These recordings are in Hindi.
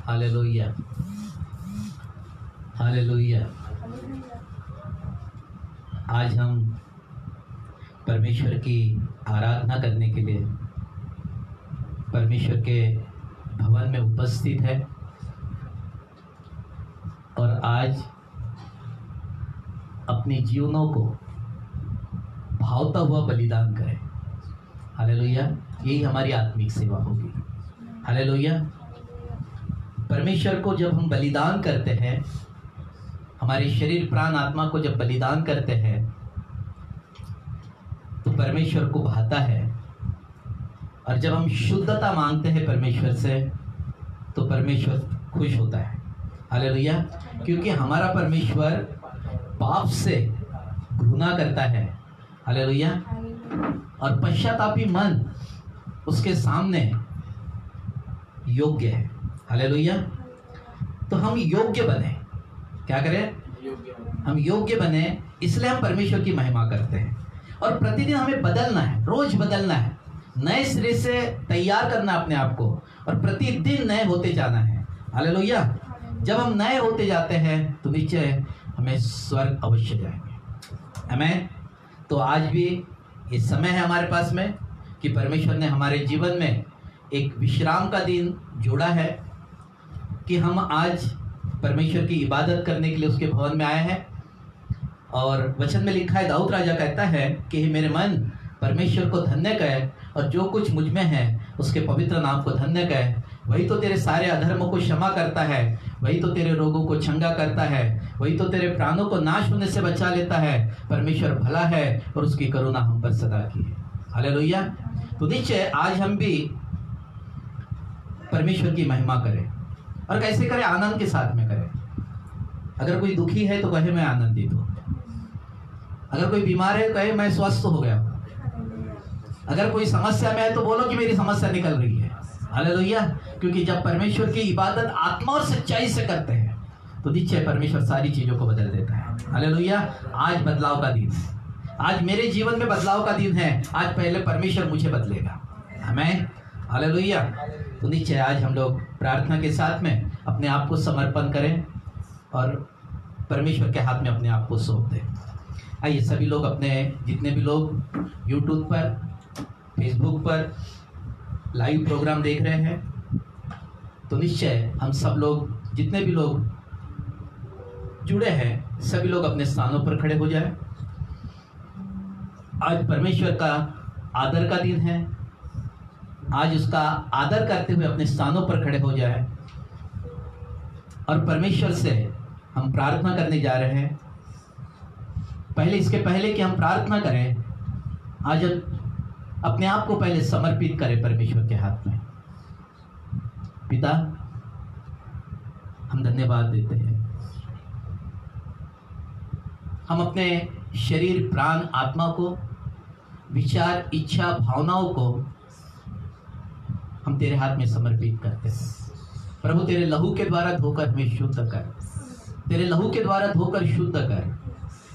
Hallelujah, hallelujah. आज हम परमेश्वर की आराधना करने के लिए परमेश्वर के भवन में उपस्थित है और आज अपने जीवनों को भावता हुआ बलिदान करें। हालेलुया, यही हमारी आत्मिक सेवा होगी। हालेलुया। परमेश्वर को जब हम बलिदान करते हैं, हमारे शरीर प्राण आत्मा को जब बलिदान करते हैं तो परमेश्वर को भाता है। और जब हम शुद्धता मांगते हैं परमेश्वर से तो परमेश्वर खुश होता है। हालेलुया, क्योंकि हमारा परमेश्वर पाप से घृणा करता है। हालेलुया। और पश्चातापी मन उसके सामने योग्य है। हालेलुया। तो हम योग्य बने, क्या करें? हम योग्य बने, इसलिए हम परमेश्वर की महिमा करते हैं। और प्रतिदिन हमें बदलना है, रोज बदलना है, नए सिरे से तैयार करना अपने आप को और प्रतिदिन नए होते जाना है। हालेलुया। जब हम नए होते जाते हैं तो निश्चय हमें स्वर्ग अवश्य जाएंगे। आमीन। तो आज भी ये समय है हमारे पास में कि परमेश्वर ने हमारे जीवन में एक विश्राम का दिन जोड़ा है कि हम आज परमेश्वर की इबादत करने के लिए उसके भवन में आए हैं। और वचन में लिखा है, दाऊद राजा कहता है कि मेरे मन परमेश्वर को धन्य कहे और जो कुछ मुझ में है उसके पवित्र नाम को धन्य कहे। वही तो तेरे सारे अधर्मों को क्षमा करता है, वही तो तेरे रोगों को चंगा करता है, वही तो तेरे प्राणों को नाश होने से बचा लेता है। परमेश्वर भला है और उसकी करुणा हम पर सदा की है। हालेलुया। तो निश्चय आज हम भी परमेश्वर की महिमा करें। और कैसे करें? आनंद के साथ में करें। अगर कोई दुखी है तो कहे मैं आनंदित हूँ। अगर कोई बीमार है तो कहे मैं स्वस्थ हो गया। अगर कोई समस्या में है तो बोलो कि मेरी समस्या निकल रही है। हालेलुया। क्योंकि जब परमेश्वर की इबादत आत्मा और सच्चाई से करते हैं तो निश्चय परमेश्वर सारी चीजों को बदल देता है। हालेलुया। आज बदलाव का दिन है। आज मेरे जीवन में बदलाव का दिन है। आज पहले परमेश्वर मुझे बदलेगा। आमीन। हालेलुया। तो निश्चय आज हम लोग प्रार्थना के साथ में अपने आप को समर्पण करें और परमेश्वर के हाथ में अपने आप को सौंप दें। आइए सभी लोग अपने, जितने भी लोग यूट्यूब पर, फेसबुक पर लाइव प्रोग्राम देख रहे हैं, तो निश्चय हम सब लोग, जितने भी लोग जुड़े हैं, सभी लोग अपने स्थानों पर खड़े हो जाएं। आज परमेश्वर का आदर का दिन है। आज उसका आदर करते हुए अपने स्थानों पर खड़े हो जाएं और परमेश्वर से हम प्रार्थना करने जा रहे हैं। पहले, इसके पहले कि हम प्रार्थना करें, आज अपने आप को पहले समर्पित करें परमेश्वर के हाथ में। पिता, हम धन्यवाद देते हैं। हम अपने शरीर, प्राण, आत्मा को, विचार, इच्छा, भावनाओं को हम तेरे हाथ में समर्पित करते हैं। प्रभु, तेरे लहू के द्वारा धोकर हमें शुद्ध कर। तेरे लहू के द्वारा धोकर शुद्ध कर।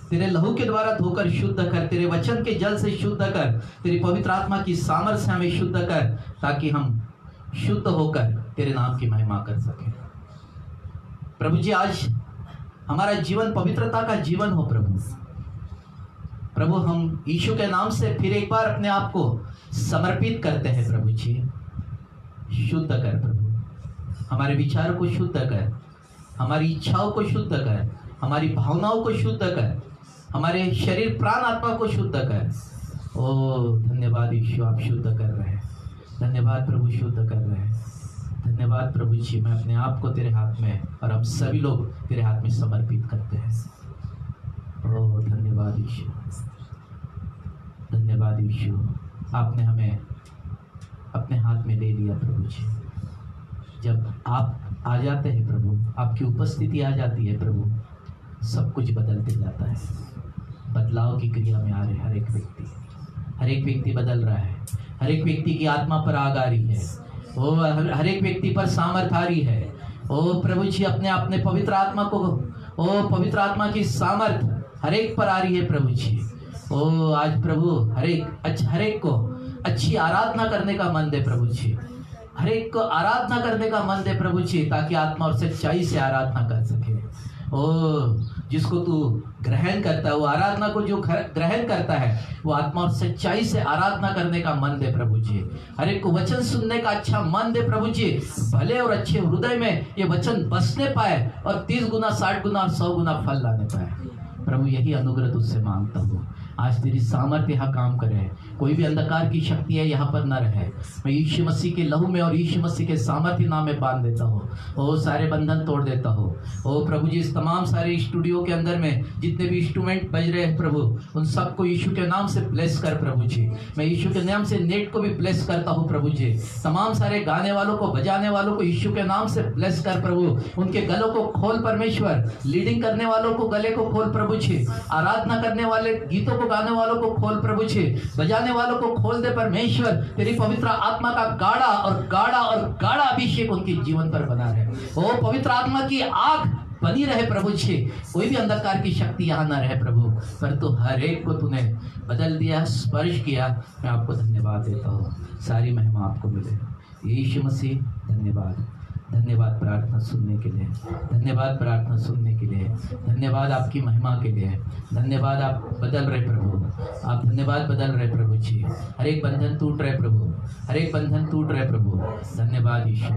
तेरे लहू के द्वारा धोकर शुद्ध कर। तेरे वचन के जल से शुद्ध कर। तेरी पवित्र आत्मा की सामर्थ्य से हमें शुद्ध कर, ताकि हम शुद्ध होकर तेरे नाम की महिमा कर सकें। प्रभु जी, आज हमारा जीवन पवित्रता का जीवन हो। प्रभु, हम यीशु के नाम से फिर एक बार अपने आप को समर्पित करते हैं। प्रभु जी, शुद्ध कर। प्रभु, हमारे विचारों को शुद्ध कर, हमारी इच्छाओं को शुद्ध कर, हमारी भावनाओं को शुद्ध कर, हमारे शरीर, प्राण, आत्मा को शुद्ध कर। ओ धन्यवाद यीशु, आप शुद्ध कर रहे हैं। धन्यवाद प्रभु, शुद्ध कर रहे हैं। धन्यवाद प्रभु जी, मैं अपने आप को तेरे हाथ में और हम सभी लोग तेरे हाथ में समर्पित करते हैं। ओ धन्यवाद यीशु, धन्यवाद यीशु, आपने हमें अपने हाथ में ले लिया। प्रभु जी, जब आप आ जाते हैं प्रभु, आपकी उपस्थिति आ जाती है प्रभु, सब कुछ बदलते जाता है। बदलाव की क्रिया में आ रहे हर एक व्यक्ति बदल रहा है। हर एक व्यक्ति की आत्मा पर आग आ रही है। ओ हर एक व्यक्ति पर सामर्थ आ रही है। ओ प्रभु जी, अपने पवित्र आत्मा को, ओ पवित्र आत्मा की सामर्थ हर एक पर आ रही है प्रभु जी। ओ आज प्रभु हर एक को अच्छी आराधना करने का मन दे प्रभु जी। हर एक को आराधना करने का मन दे प्रभु जी, ताकि आत्मा और सच्चाई से आराधना कर सके। ओ जिसको तू ग्रहण करता है, वो आराधना को जो ग्रहण करता है, वो आत्मा और सच्चाई से आराधना करने का मन दे प्रभु जी। हर एक को वचन सुनने का अच्छा मन दे प्रभु जी, भले और अच्छे हृदय में ये वचन बसने पाए और 30 गुना 60 गुना और 100 गुना फल लाने पाए। प्रभु यही अनुग्रह तुझसे मांगता हूँ। आज तेरी सामर्थ्य यहाँ काम करे, कोई भी अंधकार की शक्ति है यहाँ पर न रहे। मैं यीशु मसीह के लहू में और यीशु मसीह के सामर्थ्य नाम में बांध देता हूँ। ओ सारे बंधन तोड़ देता हूँ। ओ प्रभु जी, इस तमाम सारे स्टूडियो के अंदर में जितने भी इंस्ट्रूमेंट बज रहे हैं प्रभु, उन सबको यीशु के नाम से ब्लेस कर प्रभु जी। मैं यीशु के नाम से नेट को भी ब्लेस करता हूँ प्रभु जी। तमाम सारे गाने वालों को, बजाने वालों को यीशु के नाम से ब्लेस कर प्रभु। उनके गलों को खोल परमेश्वर, लीडिंग करने वालों को गले को खोल प्रभु जी। आराधना करने वाले, गीतों को गाने वालों को खोल प्रभु जी। बजाने वालों को खोल दे परमेश्वर। तेरी पवित्र आत्मा का गाढ़ा और गाढ़ा और गाढ़ा अभिषेक उनके जीवन पर बना रहे। ओ पवित्र आत्मा की आग बनी रहे प्रभु जी। कोई भी अंधकार की शक्ति यहाँ न रहे प्रभु, पर तो हर एक को तूने बदल दिया, स्पर्श किया। मैं आपको धन्यवाद देता हूँ। सारी महिमा आपको मिले यीशु मसीह। धन्यवाद, धन्यवाद प्रार्थना सुनने के लिए, धन्यवाद प्रार्थना सुनने के लिए, धन्यवाद आपकी महिमा के लिए, धन्यवाद आप बदल रहे प्रभु, आप धन्यवाद बदल रहे प्रभु जी। हर एक बंधन टूट रहे प्रभु, हर एक बंधन टूट रहे प्रभु। धन्यवाद यीशु,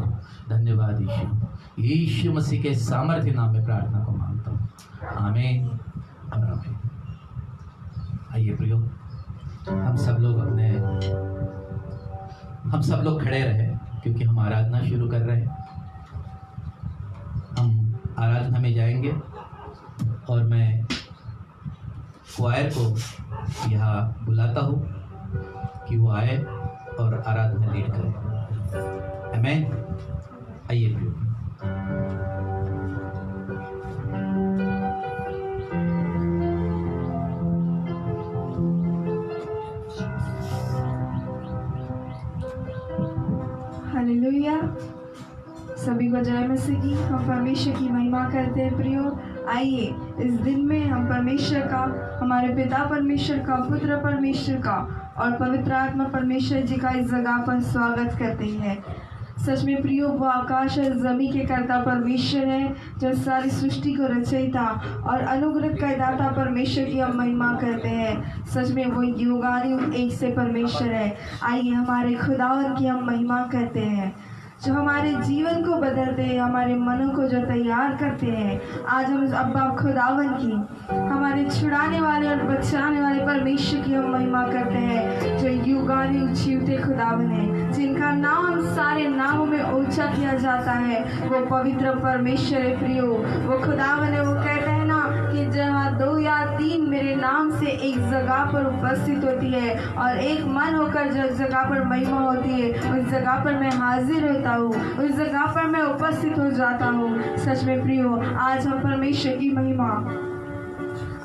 धन्यवाद यीशु। यीशु मसीह के सामर्थ्य नाम में प्रार्थना को मांगता हूँ। आमीन और आमीन। आइए प्रियो, हम सब लोग खड़े रहे, क्योंकि हम आराधना शुरू कर रहे हैं। हम आराधना में जाएंगे और मैं क्वायर को यहाँ बुलाता हूँ कि वो आए और आराधना लीड करें। आमीन। आइए प्रियो। हालेलुया। सभी को जय मसीह की। हम परमेश्वर की महिमा करते हैं प्रियो। आइए इस दिन में हम परमेश्वर का, हमारे पिता परमेश्वर का, पुत्र परमेश्वर का और पवित्र आत्मा परमेश्वर जी का इस जगह पर स्वागत करते हैं। सच में प्रियो, वो आकाश और ज़मीन के कर्ता परमेश्वर है, जो सारी सृष्टि को रचयिता और अनुग्रह का दाता परमेश्वर की हम महिमा करते हैं। सच में वो युगानुयुग एक से परमेश्वर है। आइए हमारे खुदावन की हम महिमा करते हैं, जो हमारे जीवन को बदलते हैं, हमारे मनों को जो तैयार करते हैं। आज हम अब्बा खुदावन की, हमारे छुड़ाने वाले और बचाने वाले परमेश्वर की हम महिमा करते हैं, जो युगानुयुग जीवते खुदावन है, जिनका नाम सारे नामों में ऊंचा किया जाता है। वो पवित्र परमेश्वर है प्रियो। वो खुदावन है। वो कहते हैं ना कि जहाँ 2 या 3 मेरे नाम से एक जगह पर उपस्थित होती है और एक मन होकर जिस जगह पर महिमा होती है, उस जगह पर मैं हाजिर होता हूँ, उस जगह पर मैं उपस्थित हो जाता हूँ। सच में प्रियो, आज हम परमेश्वर की महिमा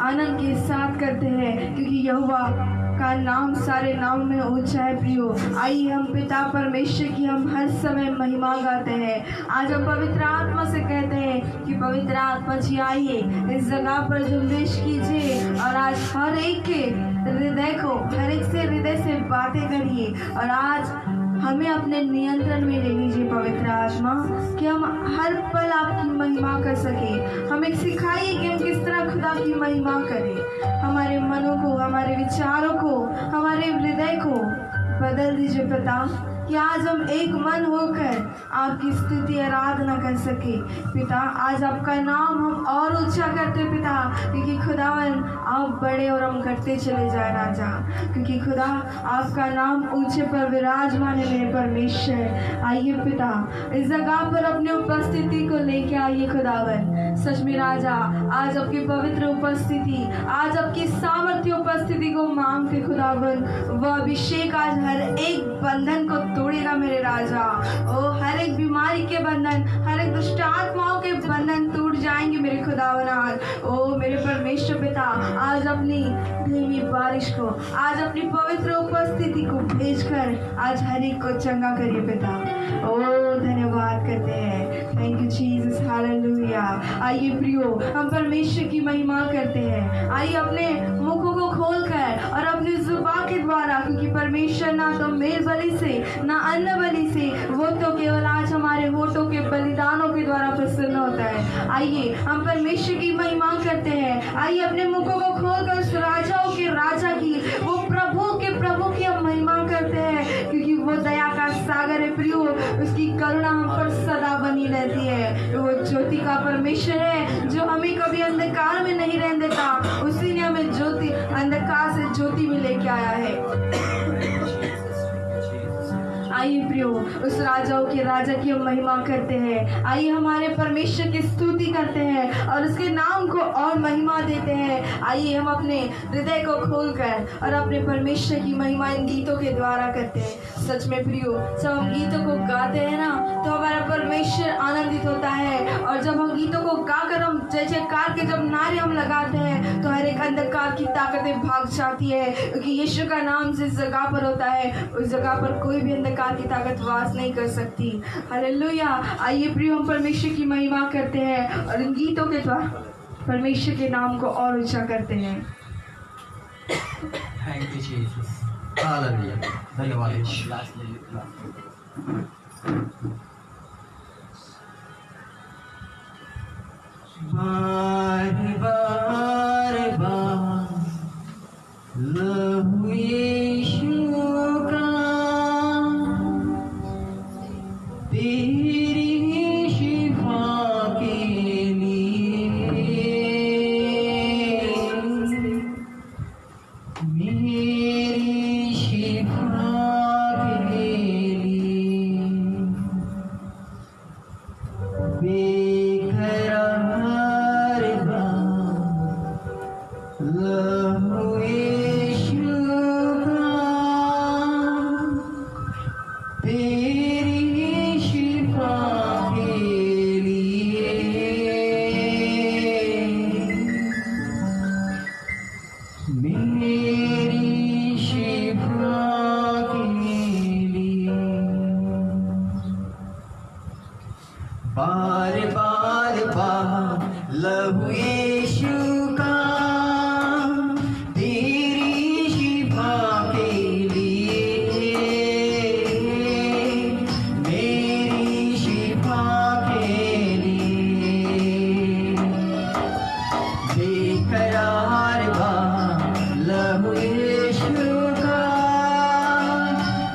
आनंद के साथ करते हैं, क्योंकि यहोवा का नाम सारे नाम में ऊंचा है प्रियो। आइए हम पिता परमेश्वर की हम हर समय महिमा गाते हैं। आज हम पवित्र आत्मा से कहते हैं कि पवित्र आत्मा जी आइए इस जगह पर जुम्बिश कीजिए और आज हर एक के हृदय को, हर एक से हृदय से बातें करिए और आज हमें अपने नियंत्रण में ले लीजिए पवित्र आत्मा, कि हम हर पल आपकी महिमा कर सके। हमें सिखाइए कि हम किस तरह खुदा की महिमा करें। हमारे मनों को, हमारे विचारों को, हमारे हृदय को बदल दीजिए पिता, कि आज हम एक मन होकर आपकी स्तुति आराधना कर सके। पिता, आज आपका नाम हम और ऊंचा करते पिता, क्योंकि खुदावन आप बड़े और हम घटते चले जाए राजा, क्योंकि खुदा आपका नाम ऊंचे पर विराजमान है मेरे परमेश्वर। आइए पिता, इस जगह पर अपनी उपस्थिति को लेके आइए खुदावन। सच में राजा, आज आपकी पवित्र उपस्थिति, आज आपकी सामर्थ्य उपस्थिति को मांगते खुदावन। वह अभिषेक आज हर एक बंधन को तोड़ेगा मेरे राजा। ओ हर एक बीमारी के बंधन, हर एक दुष्ट आत्माओं के बंधन टूट जाएंगे मेरे खुदावन। आज ओ मेरे परमेश्वर पिता, आज अपनी धीमी बारिश को, आज अपनी पवित्र उपस्थिति को भेजकर आज हर एक को चंगा करिए पिता। ओ धन्यवाद करते हैं। Thank you Jesus, hallelujah. आइए प्रियो, हम परमेश्वर की महिमा करते हैं। आइए अपने मुखों को खोलकर और अपनी जुबान के द्वारा, क्योंकि परमेश्वर ना तो मेल बलि से, ना अन्न बलि से, वो तो आइए हम परमेश्वर की महिमा करते हैं। आइए अपने मुखों को खोलकर उस राजाओं के राजा की, वो प्रभु के प्रभु की हम महिमा करते हैं, क्योंकि वो दया का सागर है प्रियो। उसकी करुणा हम पर सदा बनी रहती है। वो ज्योति का परमेश्वर है जो हमें कभी अंधकार में नहीं रहने देता। उसी ने हमें ज्योति, अंधकार से ज्योति में लेके आया है। आइए प्रियो उस राजाओं के राजा की हम महिमा करते हैं। आइए हमारे परमेश्वर की स्तुति करते हैं और उसके नाम को और महिमा देते हैं। आइए हम अपने हृदय को खोलकर और अपने परमेश्वर की महिमा इन गीतों के द्वारा करते हैं। सच में प्रियो, जब हम गीतों को गाते हैं ना, तो हमारा परमेश्वर आनंदित होता है। और जब हम गीतों को गाकर हम जय जयकार के जब नारे हम लगाते हैं, तो हर एक अंधकार की ताकतें भाग जाती है, क्योंकि यीशु का नाम जिस जगह पर होता है, उस जगह पर कोई भी अंधकार की ताकत वास नहीं कर सकती। हालेलुया। आइए प्रियो हम परमेश्वर की महिमा करते हैं और इन गीतों के द्वारा परमेश्वर के नाम को और ऊंचा करते हैं। Thank you Jesus. हालेलुया। धन्यवाद यीशु। बार बार बार लहू यीशु का, तेरी शिफा के लिए, मेरी शिफा के लिए, बेकरार लहू यीशु का, तेरी शिफा के लिए, मेरी शिफा के लिए। बार बार बार लहू यीशु का, तेरी शिफा के लिए, मेरी शिफा के लिए, बेकरार लहू यीशु का,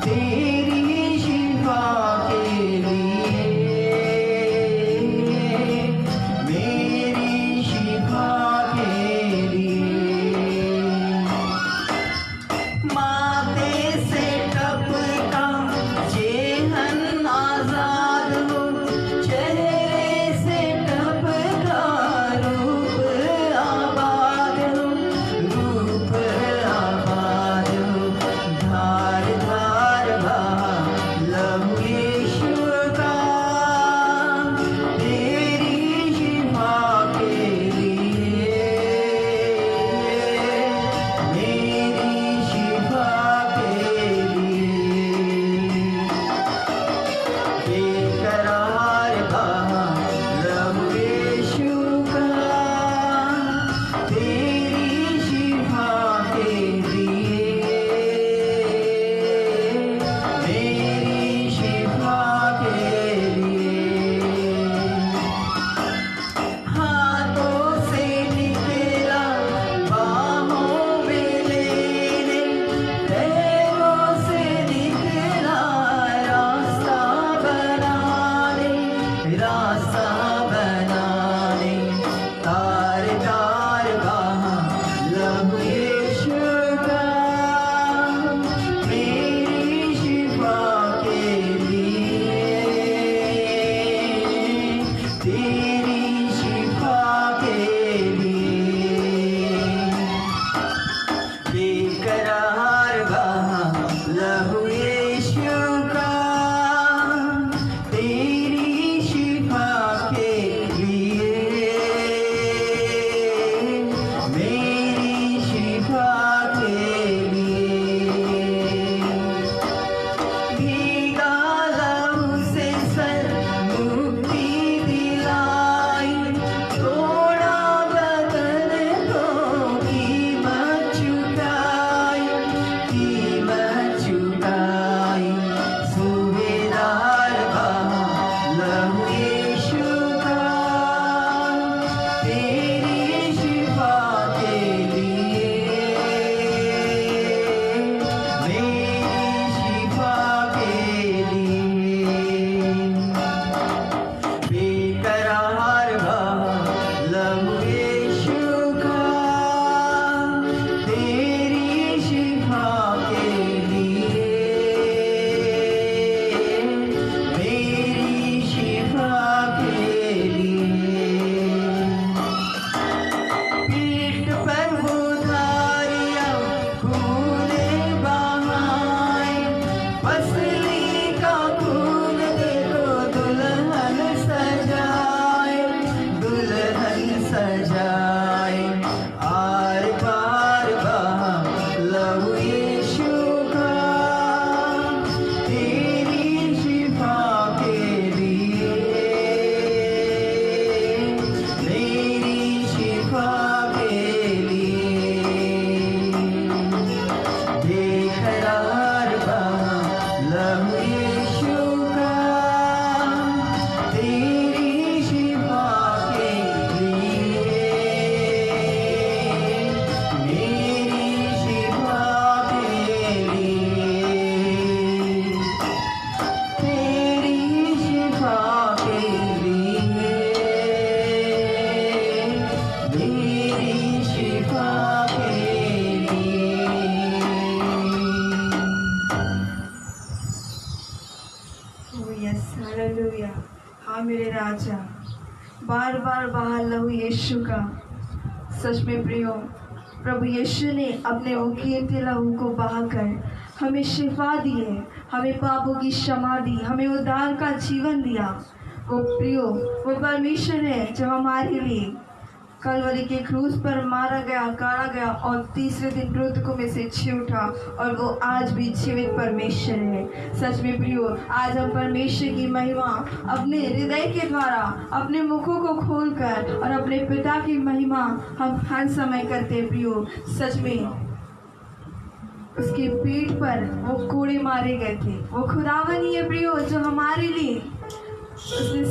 तेरी शिफा के लिए, मेरी शिफा यस हालेलुया। हाँ मेरे राजा, बार बार बहा लहू यीशु का। सच में प्रियो, प्रभु यीशु ने अपने वो कीमती लहू को बहाकर हमें शिफा दी है, हमें पापों की क्षमा दी, हमें उद्धार का जीवन दिया। वो प्रियो, वो परमेश्वर है जो हमारे लिए कलवरी के क्रूस पर मारा गया, काटा गया और तीसरे दिन मृतकों में से जी उठा, और वो आज भी जीवित परमेश्वर है। सच में प्रियो, आज हम परमेश्वर की महिमा अपने हृदय के द्वारा अपने मुखों को खोलकर और अपने पिता की महिमा हम हर समय करते हैं। प्रियो, सच में उसके पेट पर वो कोड़े मारे गए थे। वो खुदावन ही है प्रियो जो हमारे लिए उसने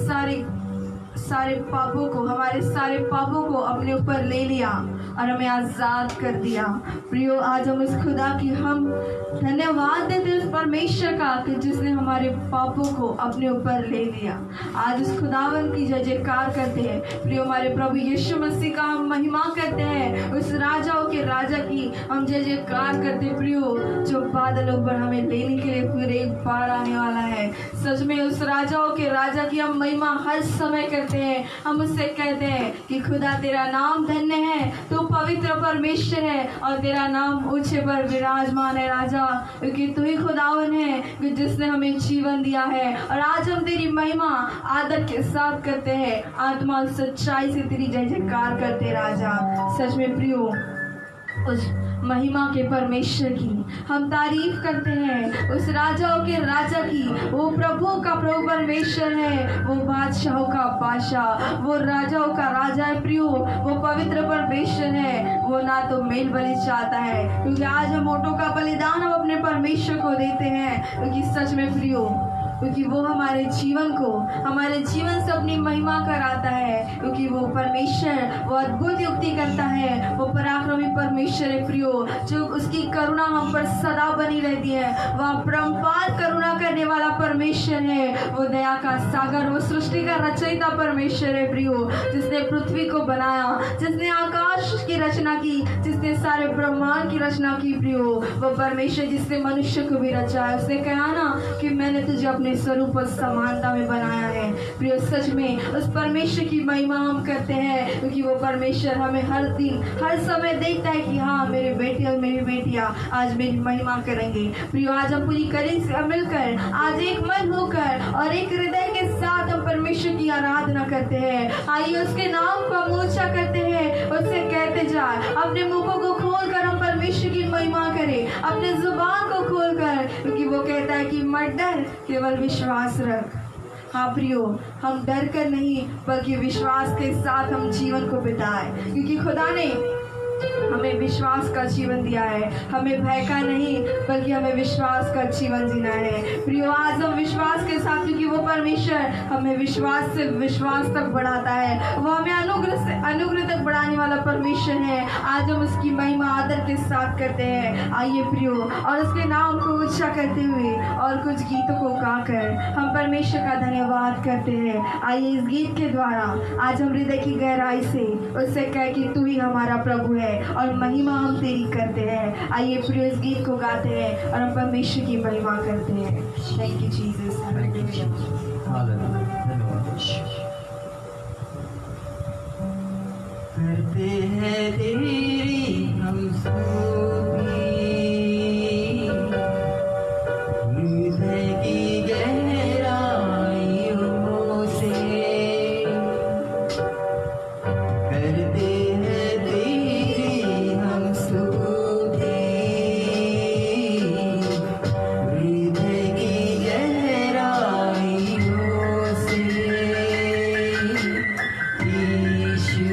सारे पापों को, हमारे सारे पापों को अपने ऊपर ले लिया और हमें आज़ाद कर दिया। प्रियो, आज हम उस खुदा की हम धन्यवाद देते हैं, उस परमेश्वर का कि जिसने हमारे पापों को अपने ऊपर ले लिया। आज उस खुदावन की जय जयकार करते हैं। प्रियो, हमारे प्रभु यीशु मसीह का हम महिमा करते हैं, उस राजाओं के राजा की हम जय जयकार करते हैं। प्रियो, जो बादलों पर हमें लेने के लिए फिर एक बार आने वाला है। सच में उस राजाओं के राजा की हम महिमा हर समय करते हैं। हम उससे कहते हैं कि खुदा तेरा नाम धन्य है, तू पवित्र परमेश्वर है और तेरा नाम ऊंचे पर विराजमान है राजा, क्योंकि तू ही खुदावन है कि जिसने हमें जीवन दिया है। और आज हम तेरी महिमा आदर के साथ करते हैं, आत्मा सच्चाई से तेरी जय जयकार करते राजा। सच में प्रियो, उस महिमा के परमेश्वर की हम तारीफ करते हैं, उस राजाओं के राजा की। वो प्रभु का प्रभु परमेश्वर है, वो बादशाहों का बादशाह, वो राजाओं का राजा है। प्रियो, वो पवित्र परमेश्वर है, वो ना तो मेल बलि चाहता है, क्योंकि आज हम ओटों का बलिदान हम अपने परमेश्वर को देते हैं, क्योंकि सच में प्रियो, क्योंकि वो हमारे जीवन को, हमारे जीवन से अपनी महिमा कराता है, क्योंकि वो परमेश्वर वो अद्भुत युक्ति करता है। वो पराक्रमी परमेश्वर है प्रियो, जो उसकी करुणा हम पर सदा बनी रहती है। वह अपरंपार करुणा करने वाला परमेश्वर है, वो दया का सागर, वो सृष्टि का रचयिता परमेश्वर है प्रियो, जिसने पृथ्वी को बनाया, जिसने आकाश की रचना की, जिसने सारे ब्रह्मांड की रचना की। प्रियो, वो परमेश्वर जिसने मनुष्य को भी रचा है। उसने कहा ना कि मैंने तुझे अपने स्वरूप और समानता में बनाया है। प्रियो, सच में उस परमेश्वर की महिमा हम करते हैं, क्योंकि वो परमेश्वर हमें हर दिन हर समय देखता है कि हाँ, मेरे बेटे और मेरी बेटियां आज मेरी महिमा करेंगे। प्रियो, आज हम पूरी करें से मिलकर, आज एक मन होकर और एक हृदय के साथ हम परमेश्वर की आराधना करते हैं। आइए उसके नाम को हम ऊंचा करते हैं, उससे कहते जाए, अपने मुखों को खोलकर हम परमेश्वर की महिमा करें, अपने जुबान को खोलकर, क्योंकि वो कहता है कि मत डर, केवल विश्वास रख। हाँ प्रियो, हम डर कर नहीं बल्कि विश्वास के साथ हम जीवन को बिताएं, क्योंकि खुदा ने हमें विश्वास का जीवन दिया है। हमें भय का नहीं बल्कि हमें विश्वास का जीवन जीना है। प्रियो, आज हम विश्वास के साथ, क्योंकि वो परमेश्वर हमें विश्वास से विश्वास तक बढ़ाता है, वो हमें अनुग्रह से अनुग्रह तक बढ़ाने वाला परमेश्वर है। आज हम उसकी महिमा आदर के साथ करते हैं। आइए प्रियो, और उसके नाम को ऊंचा करते हुए और कुछ गीतों को गाकर हम परमेश्वर का धन्यवाद करते हैं। आइए इस गीत के द्वारा आज हम हृदय की गहराई से उससे कह कि तू ही हमारा प्रभु है और महिमा हम तेरी करते हैं। आइए प्रियो, इस गीत को गाते हैं और हम परमेश्वर की महिमा करते हैं। थैंक यू जीसस, हालेलुया, धन्यवाद। करते हैं तेरी हम स्तुति, हृदय की गहराइयों से करते हैं तेरी हम स्तुति, हृदय की गहराइयों से। यीशु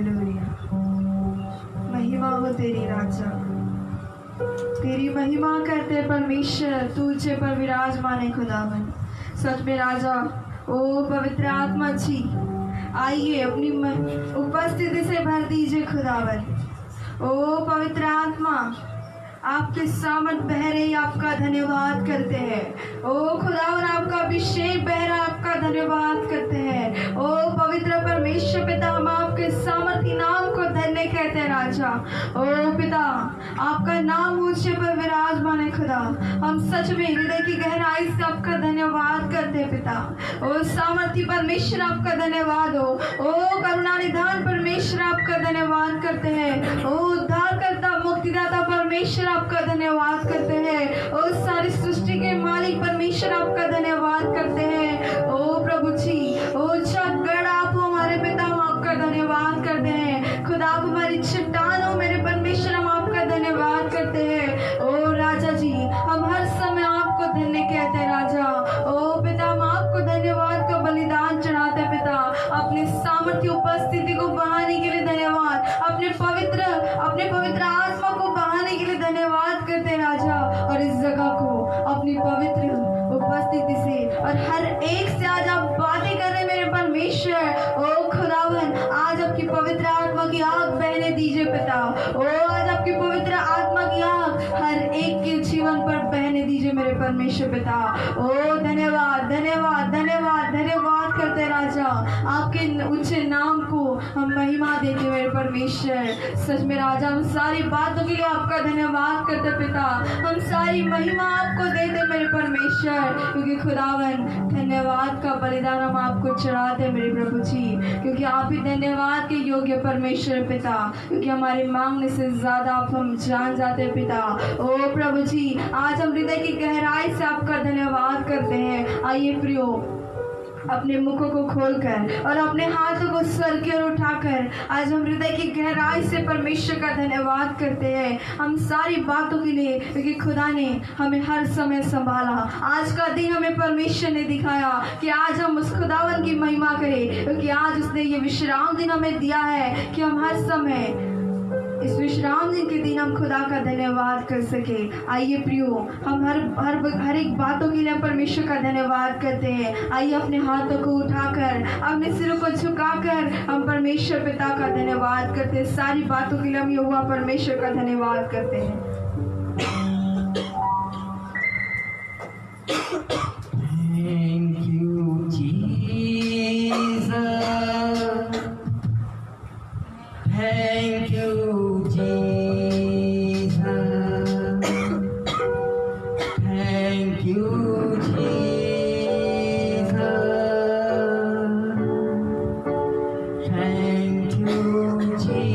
हालेलुया। महिमा हो तेरी राजा, तेरी महिमा करते परमेश्वर, तू ऊंचे पर विराजमान है खुदावन। सच में राजा, ओ पवित्र आत्मा जी, आइए अपनी उपस्थिति से भर दीजिए खुदावन। ओ पवित्र आत्मा, आपके सामर्थ बह रही, आपका धन्यवाद करते हैं। ओ खुदावन, आपका अभिषेक बह रहा, आपका धन्यवाद करते हैं। ओ पवित्र परमेश्वर पिता, हम आपके सामर्थी नाम को धन्य कहते हैं राजा। ओ पिता, आपका नाम ऊंचे पर विराजमान है खुदा। हम सच में हृदय की गहराई से आपका धन्यवाद करते हैं पिता। ओ सामर्थी परमेश्वर, आपका धन्यवाद हो। ओ करुणा निधान परमेश्वर, आपका धन्यवाद करते हैं। ओ उद्धारकर्ता मुक्तिदाता परमेश्वर, आपका धन्यवाद करते हैं। ओ सारी सृष्टि के मालिक परमेश्वर, आपका धन्यवाद करते हैं। ओ प्रभु जी, ओ गढ़ आप हो हमारे पिता, हम आपका धन्यवाद करते हैं। खुदा, आप हमारी चट्टान हो मेरे परमेश्वर, हम आपका धन्यवाद करते हैं। ओ राजा जी, हम हर समय आपको धन्य कहते हैं राजा। ओ पिता, हम आपको धन्यवाद का बलिदान चढ़ाते हैं पिता। अपने सामर्थ्य उपस्थिति को बढ़ाने के लिए धन्यवाद, अपने पवित्र आत्मा को बढ़ाने के लिए धन्यवाद करते हैं राजा। और इस जगह को अपनी पवित्र उपस्थिति से और हर एक से आज आप बातें कर रहे मेरे परमेश्वर। ओ खुदावन, आज आपकी पवित्र आत्मा की आग बहने दीजिए पिता। ओ आज आपकी पवित्र आत्मा की आग हर एक के जीवन पर बहने दीजिए मेरे परमेश्वर पिता। ओ धन्यवाद धन्यवाद धन्यवाद धन्यवाद करते राजा, आपके ऊंचे नाम को हम महिमा देते मेरे परमेश्वर। सच में राजा, हम सारी बातों के लिए आपका धन्यवाद करते पिता। हम सारी महिमा आपको देते मेरे परमेश्वर, क्योंकि खुदावन धन्यवाद का बलिदान हम आपको चढ़ाते मेरे प्रभु जी, क्योंकि आप ही धन्यवाद के योग्य परमेश्वर पिता, क्योंकि हमारे मांगने से ज्यादा आप हम जान जाते पिता। ओ प्रभु जी, आज हम हृदय की गहराई से आपका धन्यवाद करते हैं। आइए प्रियो, अपने मुखों को खोलकर और अपने हाथों को सर की ओर उठाकर आज हम हृदय की गहराई से परमेश्वर का धन्यवाद करते हैं, हम सारी बातों के लिए, क्योंकि खुदा ने हमें हर समय संभाला। आज का दिन हमें परमेश्वर ने दिखाया कि आज हम उस खुदावन की महिमा करें, क्योंकि आज उसने ये विश्राम दिन हमें दिया है कि हम हर समय इस विश्राम दिन के दिन हम खुदा का धन्यवाद कर सके। आइए प्रियो, हम हर एक बातों के लिए परमेश्वर का धन्यवाद करते हैं। आइए अपने हाथों को उठाकर, अपने सिरों को झुकाकर हम परमेश्वर पिता का धन्यवाद करते हैं। सारी बातों के लिए हम यहोवा परमेश्वर का धन्यवाद करते हैं। Thank you, Jesus. Thank you, Jesus. Thank you, Jesus. Thank you, Jesus.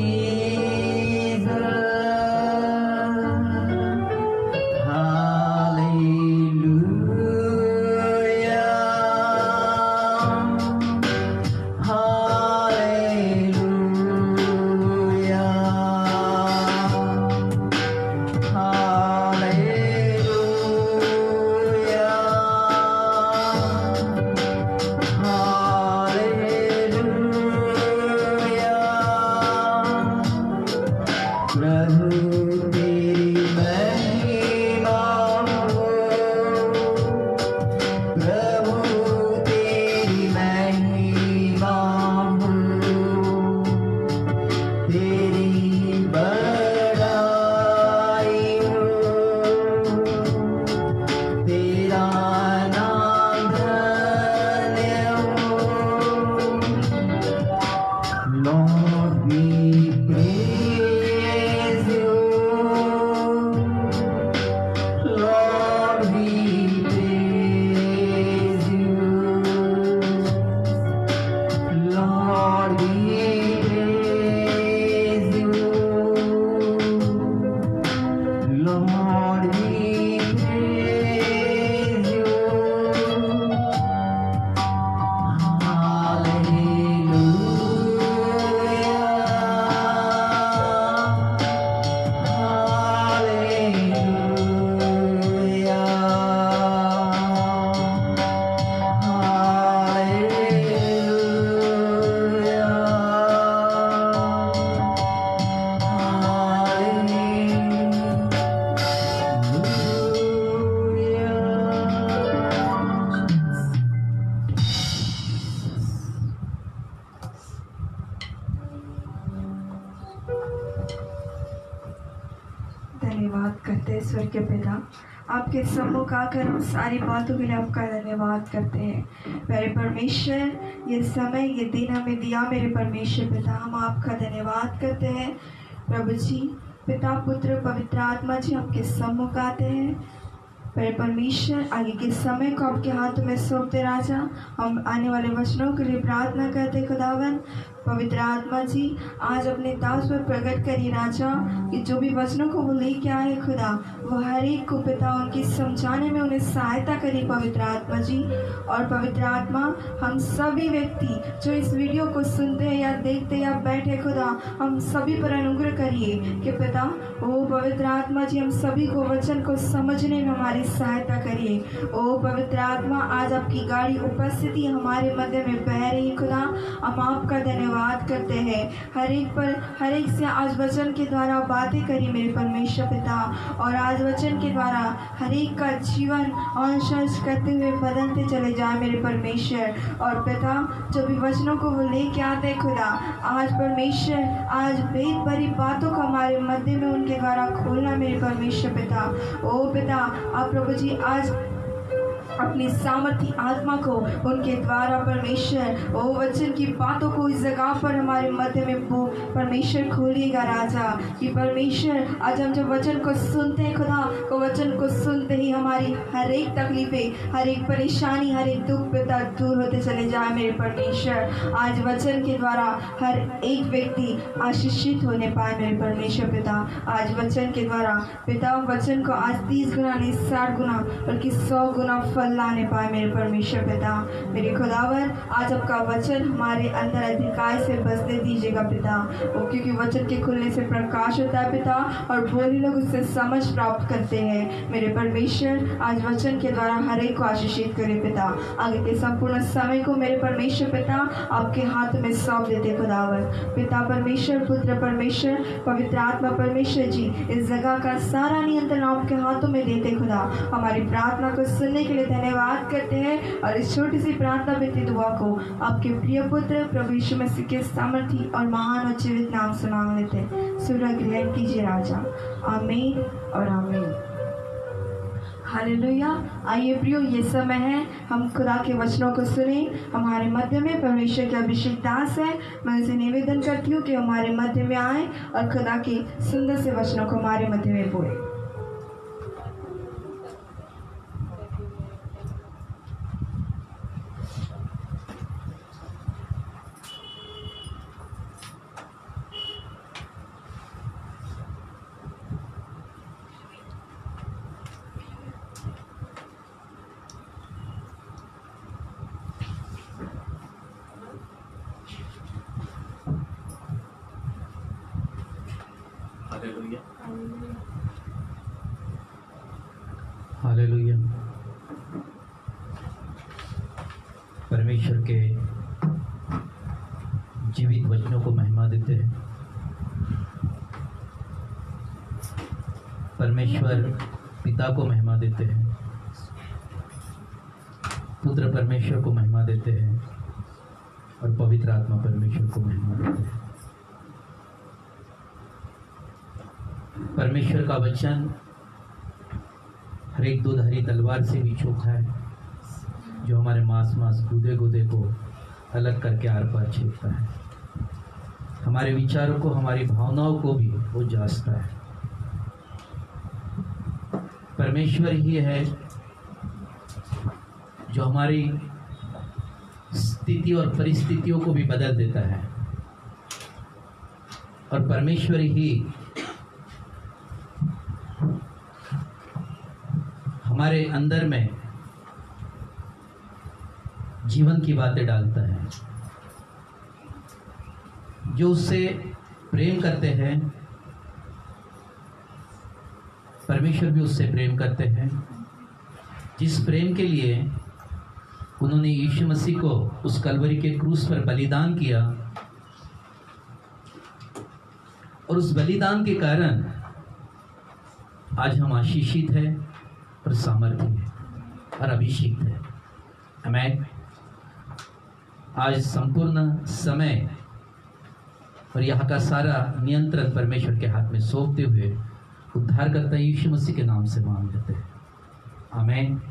धन्यवाद करते हैं ईश्वर के पिता। आपके सम्मुख आकर हम सारी बातों के लिए आपका धन्यवाद करते हैं। मेरे परमेश्वर, ये समय ये दिन हमें दिया मेरे परमेश्वर पिता, हम आपका धन्यवाद करते हैं। प्रभु जी, पिता पुत्र पवित्र आत्मा जी आपके सम्मुख आते हैं। मेरे परमेश्वर, आगे के समय को आपके हाथ में सौंपते राजा। हम आने वाले वचनों के लिए प्रार्थना करते खुदावन। पवित्र आत्मा जी, आज अपने दास पर प्रकट करिए राजा, कि जो भी वचनों को वो लेके आए खुदा, वो हर एक को पिता उनकी समझाने में उन्हें सहायता करिए पवित्र आत्मा जी। और पवित्र आत्मा, हम सभी व्यक्ति जो इस वीडियो को सुनते हैं या देखते या बैठे खुदा, हम सभी पर अनुग्रह करिए कि पिता ओ पवित्र आत्मा जी, हम सभी को वचन को समझने में हमारी सहायता करिए। ओ पवित्र आत्मा, आज आपकी गाड़ी उपस्थिति हमारे मध्य में बह रही खुदा, हम आपका धन्यवाद करते हैं। हर एक से आज वचन के द्वारा बातें करी मेरे परमेश्वर पिता, और आज वचन के द्वारा हर एक का जीवन अंश करते हुए बदलते चले जाए मेरे परमेश्वर। और पिता, जो भी वचनों को वो लेके आते खुदा, आज परमेश्वर, आज भेद भरी बातों को हमारे मध्य में उनके द्वारा खोलना मेरे परमेश्वर पिता। ओ पिता, आप प्रभु जी आज अपनी सामर्थी आत्मा को उनके द्वारा परमेश्वर ओ वचन की बातों को इस जगह पर हमारे मध्य में वो परमेश्वर खोलिएगा राजा। कि परमेश्वर, आज हम जब वचन को सुनते हैं खुदा, को वचन को सुनते ही हमारी हर एक तकलीफें, हर एक परेशानी, हर एक दुख पिता दूर होते चले जाए मेरे परमेश्वर। आज वचन के द्वारा हर एक व्यक्ति आशीषित होने पाए मेरे परमेश्वर पिता। आज वचन के द्वारा पिता, वचन को आज 30 गुना नहीं 60 गुना बल्कि 100 गुना लाने पाए मेरे परमेश्वर पिता। मेरे खुदावर, आज आपका वचन हमारे अंदर अधिकार से बसने दीजिएगा पिता। वो क्योंकि वचन के खुलने से प्रकाश होता है पिता, और बोली लोग उससे समझ प्राप्त करते हैं मेरे परमेश्वर। आज वचन के द्वारा हर एक को आशीषित करे पिता। आगे के संपूर्ण समय को मेरे परमेश्वर पिता आपके हाथ में सौंप देते खुदावर। पिता परमेश्वर, पुत्र परमेश्वर, पवित्र आत्मा परमेश्वर जी, इस जगह का सारा नियंत्रण आपके हाथों में देते खुदा। हमारी प्रार्थना को सुनने के लिए धन्यवाद करते हैं, और इस छोटी सी प्रार्थना विधि दुआ को आपके प्रिय पुत्र प्रभु यीशु मसीह के सामर्थी और महान और जीवित नाम से मांग लेते हैं। सूर्य ग्रहण कीजिए राजा। आमीन और आमीन। हालेलुया। आइए प्रियो, ये समय है हम खुदा के वचनों को सुने। हमारे मध्य में परमेश्वर के अभिषेक दास है। मैं उसे निवेदन करती हूँ कि हमारे मध्य में आए और खुदा के सुंदर से वचनों को हमारे मध्य में बोले। हालेलुया। परमेश्वर के जीवित वचनों को महिमा देते हैं। परमेश्वर पिता को महिमा देते हैं, पुत्र परमेश्वर को महिमा देते हैं, और पवित्र आत्मा परमेश्वर को महिमा देते हैं। परमेश्वर का वचन हर एक दोधारी तलवार से भी चोखा है, जो हमारे मांस गुदे गुदे को अलग करके आर पार छेदता है। हमारे विचारों को, हमारी भावनाओं को भी वो जांचता है। परमेश्वर ही है जो हमारी स्थिति और परिस्थितियों को भी बदल देता है, और परमेश्वर ही हमारे अंदर में जीवन की बातें डालता है। जो उससे प्रेम करते हैं, परमेश्वर भी उससे प्रेम करते हैं। जिस प्रेम के लिए उन्होंने यीशु मसीह को उस कलवरी के क्रूस पर बलिदान किया, और उस बलिदान के कारण आज हम आशीषित हैं और सामर्थ्य है और अभिषेक है। आमीन। आज संपूर्ण समय और यहाँ का सारा नियंत्रण परमेश्वर के हाथ में सौंपते हुए उद्धारकर्ता यीशु मसीह के नाम से मांग लेते हैं, आमीन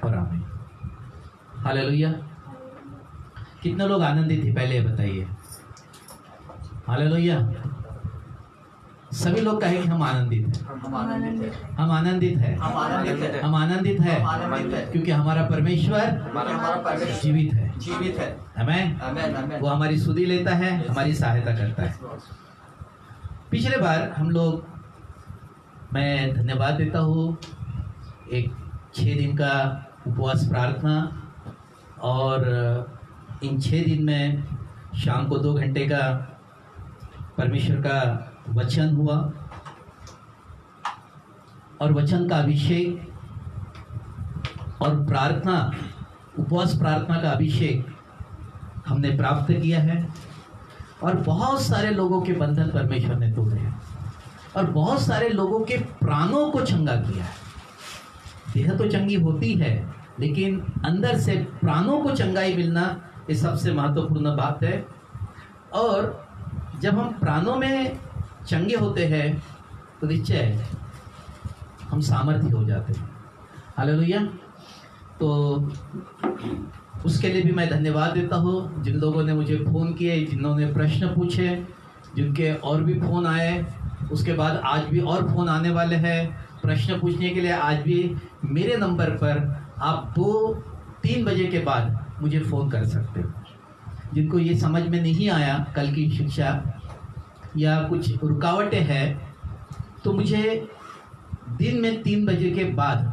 और आमीन। हालेलुया। कितने लोग आनंदित थे पहले ये बताइए। हालेलुया। सभी लोग कहें कि हम आनंदित हैं, हम आनंदित हैं, हम आनंदित हैं, हम आनंदित हैं, हम आनंदित हैं, आनंदित हैं, क्योंकि हमारा परमेश्वर हमारा परमेश्वर जीवित है। जीवित है। आमीन। आमीन आमीन। वो हमारी सुधि लेता है, हमारी सहायता करता है। पिछले बार हम लोग, मैं धन्यवाद देता हूँ, एक 6 दिन का उपवास प्रार्थना, और इन 6 दिन में शाम को 2 घंटे का परमेश्वर का वचन हुआ, और वचन का अभिषेक और प्रार्थना, उपवास प्रार्थना का अभिषेक हमने प्राप्त किया है, और बहुत सारे लोगों के बंधन परमेश्वर ने तोड़े हैं, और बहुत सारे लोगों के प्राणों को चंगा किया है। देह तो चंगी होती है, लेकिन अंदर से प्राणों को चंगाई मिलना ये सबसे महत्वपूर्ण बात है। और जब हम प्राणों में चंगे होते हैं तो निश्चय हम सामर्थ्य हो जाते हैं। हालेलुया। तो उसके लिए भी मैं धन्यवाद देता हूँ जिन लोगों ने मुझे फ़ोन किए, जिन्होंने प्रश्न पूछे, जिनके और भी फ़ोन आए, उसके बाद आज भी और फ़ोन आने वाले हैं प्रश्न पूछने के लिए। आज भी मेरे नंबर पर आप 2-3 बजे के बाद मुझे फ़ोन कर सकते हो। जिनको ये समझ में नहीं आया कल की शिक्षा या कुछ रुकावटें हैं, तो मुझे दिन में 3 बजे के बाद,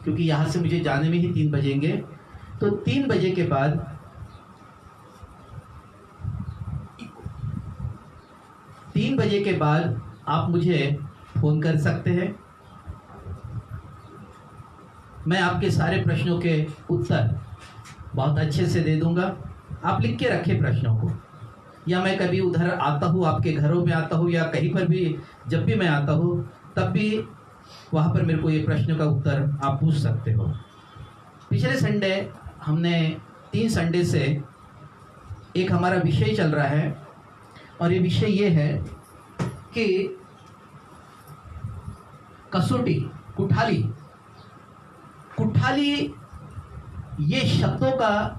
क्योंकि यहाँ से मुझे जाने में ही 3 बजेंगे, तो 3 बजे के बाद आप मुझे फ़ोन कर सकते हैं। मैं आपके सारे प्रश्नों के उत्तर बहुत अच्छे से दे दूंगा। आप लिख के रखें प्रश्नों को, या मैं कभी उधर आता हूँ, आपके घरों में आता हूँ, या कहीं पर भी जब भी मैं आता हूँ तब भी वहाँ पर मेरे को ये प्रश्नों का उत्तर आप पूछ सकते हो। पिछले संडे हमने 3 संडे से एक हमारा विषय चल रहा है, और ये विषय ये है कि कसौटी, कुठाली। कुठाली ये शब्दों का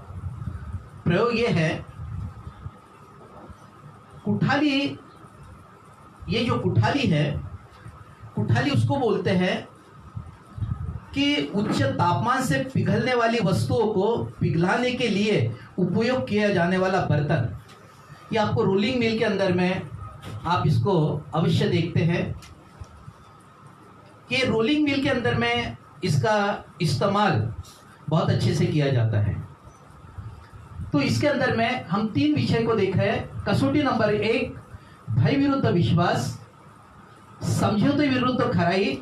प्रयोग ये है, कुठाली, ये जो कुठाली है, कुठाली उसको बोलते हैं कि उच्च तापमान से पिघलने वाली वस्तुओं को पिघलाने के लिए उपयोग किया जाने वाला बर्तन। ये आपको रोलिंग मिल के अंदर में आप इसको अवश्य देखते हैं कि रोलिंग मिल के अंदर में इसका इस्तेमाल बहुत अच्छे से किया जाता है। तो इसके अंदर में हम 3 विषय को देख रहे हैं। कसौटी नंबर 1 भय विरुद्ध विश्वास, समझौते विरुद्ध खराई,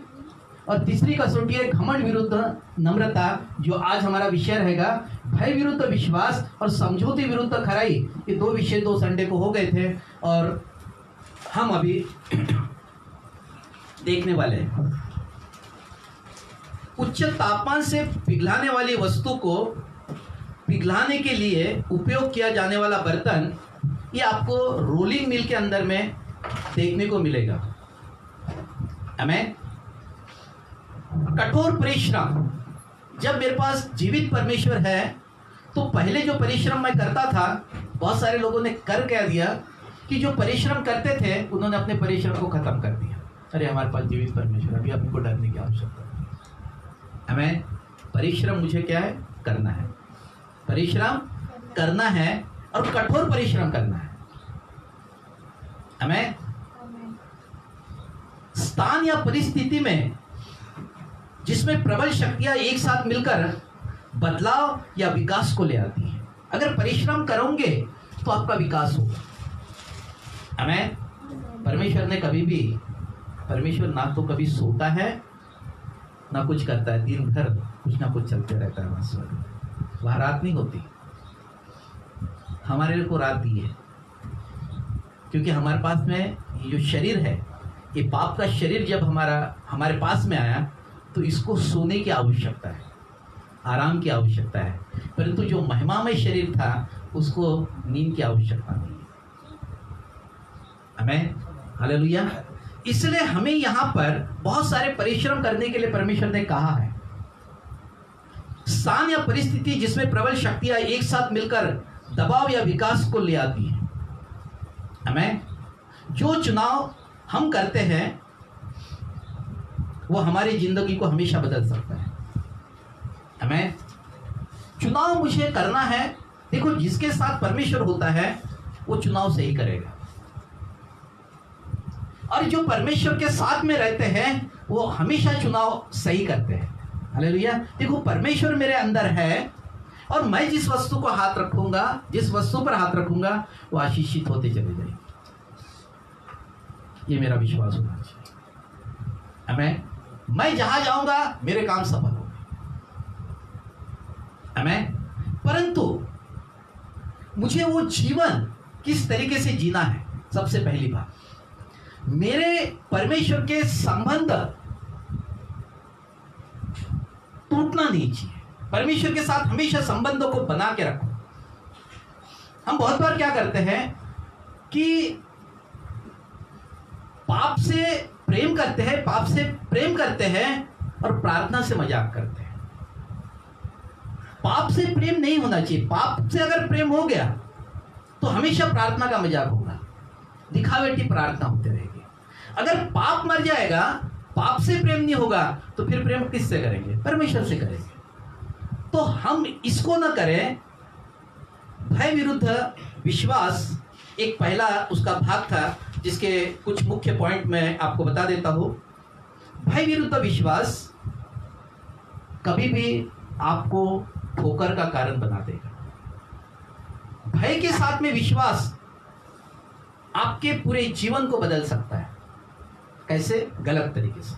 और तीसरी कसौटी है घमंड विरुद्ध नम्रता, जो आज हमारा विषय रहेगा। भय विरुद्ध विश्वास और समझौते विरुद्ध खराई, ये 2 विषय 2 संडे को हो गए थे, और हम अभी देखने वाले हैं। उच्च तापमान से पिघलाने वाली वस्तु को पिघलाने के लिए उपयोग किया जाने वाला बर्तन, ये आपको रोलिंग मिल के अंदर में देखने को मिलेगा। आमीन। कठोर परिश्रम, जब मेरे पास जीवित परमेश्वर है तो पहले जो परिश्रम मैं करता था, बहुत सारे लोगों ने कर कह दिया कि जो परिश्रम करते थे उन्होंने अपने परिश्रम को खत्म कर दिया। अरे हमारे पास जीवित परमेश्वर, अभी आपको डरने की आवश्यकता नहीं। हमें परिश्रम मुझे क्या है, करना है, परिश्रम करना है, और कठोर परिश्रम करना है। हमें स्थान या परिस्थिति में जिसमें प्रबल शक्तियां एक साथ मिलकर बदलाव या विकास को ले आती है। अगर परिश्रम करोगे तो आपका विकास होगा। हमें परमेश्वर ने कभी भी, परमेश्वर ना तो कभी सोता है ना कुछ करता है, दिन भर कुछ ना कुछ चलते रहता है। वहाँ रात नहीं होती, हमारे को रात दी है, क्योंकि हमारे पास में ये जो शरीर है, ये पाप का शरीर जब हमारे पास में आया तो इसको सोने की आवश्यकता है, आराम की आवश्यकता है, परंतु जो महिमामय शरीर था उसको नींद की आवश्यकता नहीं है। आमीन, हालेलुया। इसलिए हमें यहां पर बहुत सारे परिश्रम करने के लिए परमेश्वर ने कहा है। स्थान या परिस्थिति जिसमें प्रबल शक्तियां एक साथ मिलकर दबाव या विकास को ले आती है। हमें जो चुनाव हम करते हैं वो हमारी जिंदगी को हमेशा बदल सकता है। हमें चुनाव मुझे करना है। देखो, जिसके साथ परमेश्वर होता है वो चुनाव सही करेगा, और जो परमेश्वर के साथ में रहते हैं वो हमेशा चुनाव सही करते हैं। हालेलुया। देखो, परमेश्वर मेरे अंदर है और मैं जिस वस्तु को हाथ रखूंगा, जिस वस्तु पर हाथ रखूंगा वो आशीषित होते चले जाएंगे। ये मेरा विश्वास होना चाहिए। हमें मैं जहां जाऊंगा मेरे काम सफल होंगे। हमें परंतु मुझे वो जीवन किस तरीके से जीना है। सबसे पहली बात, मेरे परमेश्वर के संबंध टूटना नहीं चाहिए। परमेश्वर के साथ हमेशा संबंधों को बना के रखो। हम बहुत बार क्या करते हैं कि पाप से प्रेम करते हैं, पाप से प्रेम करते हैं और प्रार्थना से मजाक करते हैं। पाप से प्रेम नहीं होना चाहिए। पाप से अगर प्रेम हो गया तो हमेशा प्रार्थना का मजाक होगा, दिखावटी प्रार्थना होती रहेगी। अगर पाप मर जाएगा, पाप से प्रेम नहीं होगा, तो फिर प्रेम किससे करेंगे? परमेश्वर से करेंगे। तो हम इसको ना करें। भय विरुद्ध विश्वास एक पहला उसका भाग था, जिसके कुछ मुख्य पॉइंट मैं आपको बता देता हूं। भय विरुद्ध विश्वास कभी भी आपको ठोकर का कारण बना देगा। भय के साथ में विश्वास आपके पूरे जीवन को बदल सकता है। कैसे? गलत तरीके से।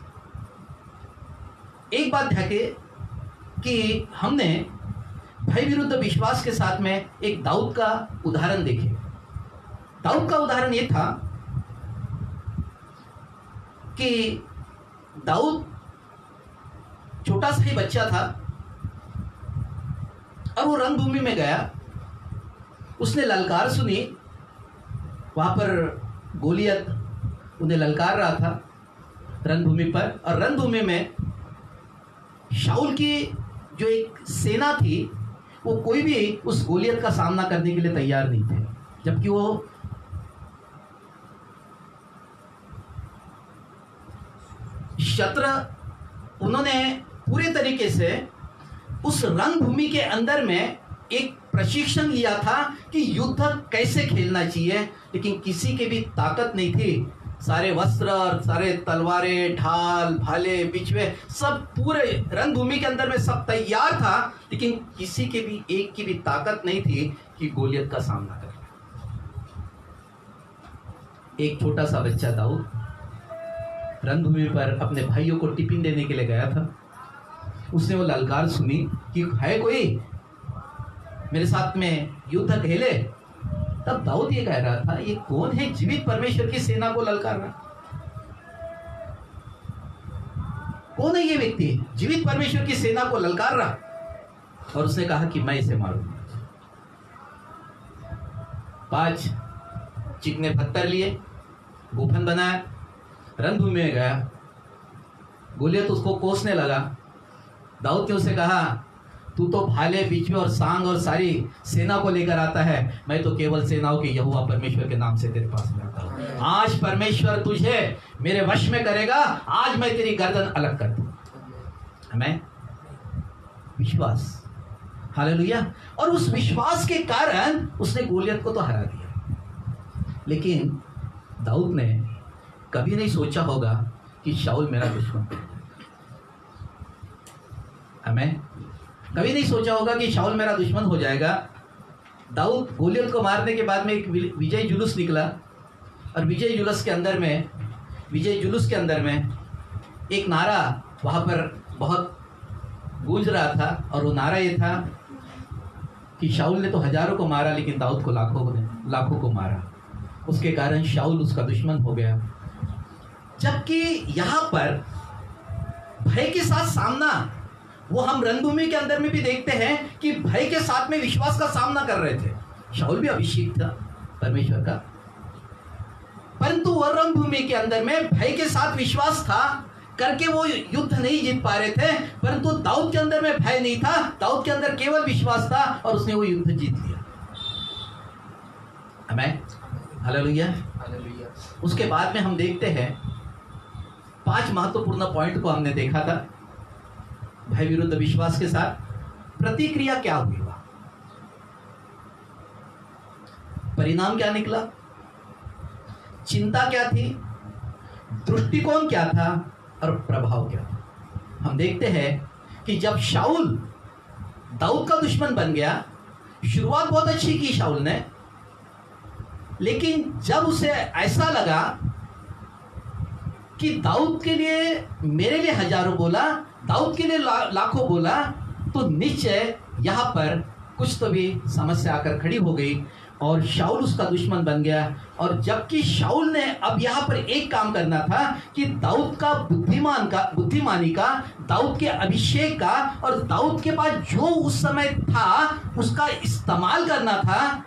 एक बात है कि हमने भय विरुद्ध विश्वास के साथ में एक दाऊद का उदाहरण देखे। दाऊद का उदाहरण यह था कि दाऊद छोटा सा ही बच्चा था और वो रणभूमि में गया। उसने ललकार सुनी। वहां पर गोलियत उन्हें ललकार रहा था रणभूमि पर, और रणभूमि में शाऊल की जो एक सेना थी वो कोई भी उस गोलियत का सामना करने के लिए तैयार नहीं थे, जबकि वो शत्रु उन्होंने पूरे तरीके से उस रणभूमि के अंदर में एक प्रशिक्षण लिया था कि युद्ध कैसे खेलना चाहिए, लेकिन किसी के भी ताकत नहीं थी। सारे वस्त्र और सारे तलवारें, ढाल, भाले, बिछवे सब पूरे रणभूमि के अंदर में सब तैयार था, लेकिन किसी के भी एक की भी ताकत नहीं थी कि गोलियत का सामना कर ले। एक छोटा सा बच्चा दाऊद रणभूमि पर अपने भाइयों को टिफिन देने के लिए गया था। उसने वो ललकार सुनी कि है कोई मेरे साथ में युद्ध खेले। तब दाऊद ये कह रहा था, ये कौन है जीवित परमेश्वर की सेना को ललकार रहा? कौन है ये व्यक्ति जीवित परमेश्वर की सेना को ललकार रहा? और उसने कहा कि मैं इसे मारूंगा। 5 चिकने पत्थर लिए, गुफन बनाया, रणभूमि में गया। गोलियत उसको कोसने लगा। दाऊद ने उसे कहा, तू तो भाले, बिछवे और सांग और सारी सेना को लेकर आता है, मैं तो केवल सेनाओं के यहोवा परमेश्वर के नाम से तेरे पास में आता हूं। आज परमेश्वर तुझे मेरे वश में करेगा। आज मैं तेरी गर्दन अलग कर दूंगा। हमें विश्वास, हालेलुया। और उस विश्वास के कारण उसने गोलियत को तो हरा दिया। लेकिन दाऊद ने कभी नहीं सोचा होगा कि शाऊल मेरा दुश्मन है। हमें कभी नहीं सोचा होगा कि शाऊल मेरा दुश्मन हो जाएगा। दाऊद गोलियत को मारने के बाद में एक विजय जुलूस निकला, और विजय जुलूस के अंदर में एक नारा वहाँ पर बहुत गूंज रहा था, और वो नारा ये था कि शाऊल ने तो हजारों को मारा, लेकिन दाऊद को लाखों को मारा। उसके कारण शाऊल उसका दुश्मन हो गया। जबकि यहाँ पर भय के साथ सामना, वो हम रणभूमि के अंदर में भी देखते हैं कि भय के साथ में विश्वास का सामना कर रहे थे। शाऊल भी अभिषेक था परमेश्वर का, परंतु वो रणभूमि के अंदर में भय के साथ विश्वास था करके वो युद्ध नहीं जीत पा रहे थे, परंतु दाऊद के अंदर में भय नहीं था, दाऊद के अंदर केवल विश्वास था और उसने वो युद्ध जीत लिया। आमीन, हालेलुया। हालेलुया। उसके बाद में हम देखते हैं 5 महत्वपूर्ण पॉइंट को हमने देखा था। भय विरुद्ध विश्वास के साथ प्रतिक्रिया क्या हुई, परिणाम क्या निकला, चिंता क्या थी, दृष्टिकोण क्या था और प्रभाव क्या था। हम देखते हैं कि जब शाऊल दाऊद का दुश्मन बन गया, शुरुआत बहुत अच्छी की शाऊल ने, लेकिन जब उसे ऐसा लगा कि दाऊद के लिए, मेरे लिए हजारों बोला, दाऊद के लिए लाखों बोला, तो निश्चय यहां पर कुछ तो भी समस्या आकर खड़ी हो गई और शाऊल उसका दुश्मन बन गया। और जबकि शाऊल ने अब यहाँ पर एक काम करना था कि दाऊद का बुद्धिमानी का, दाऊद के अभिषेक का और दाऊद के पास जो उस समय था उसका इस्तेमाल करना था,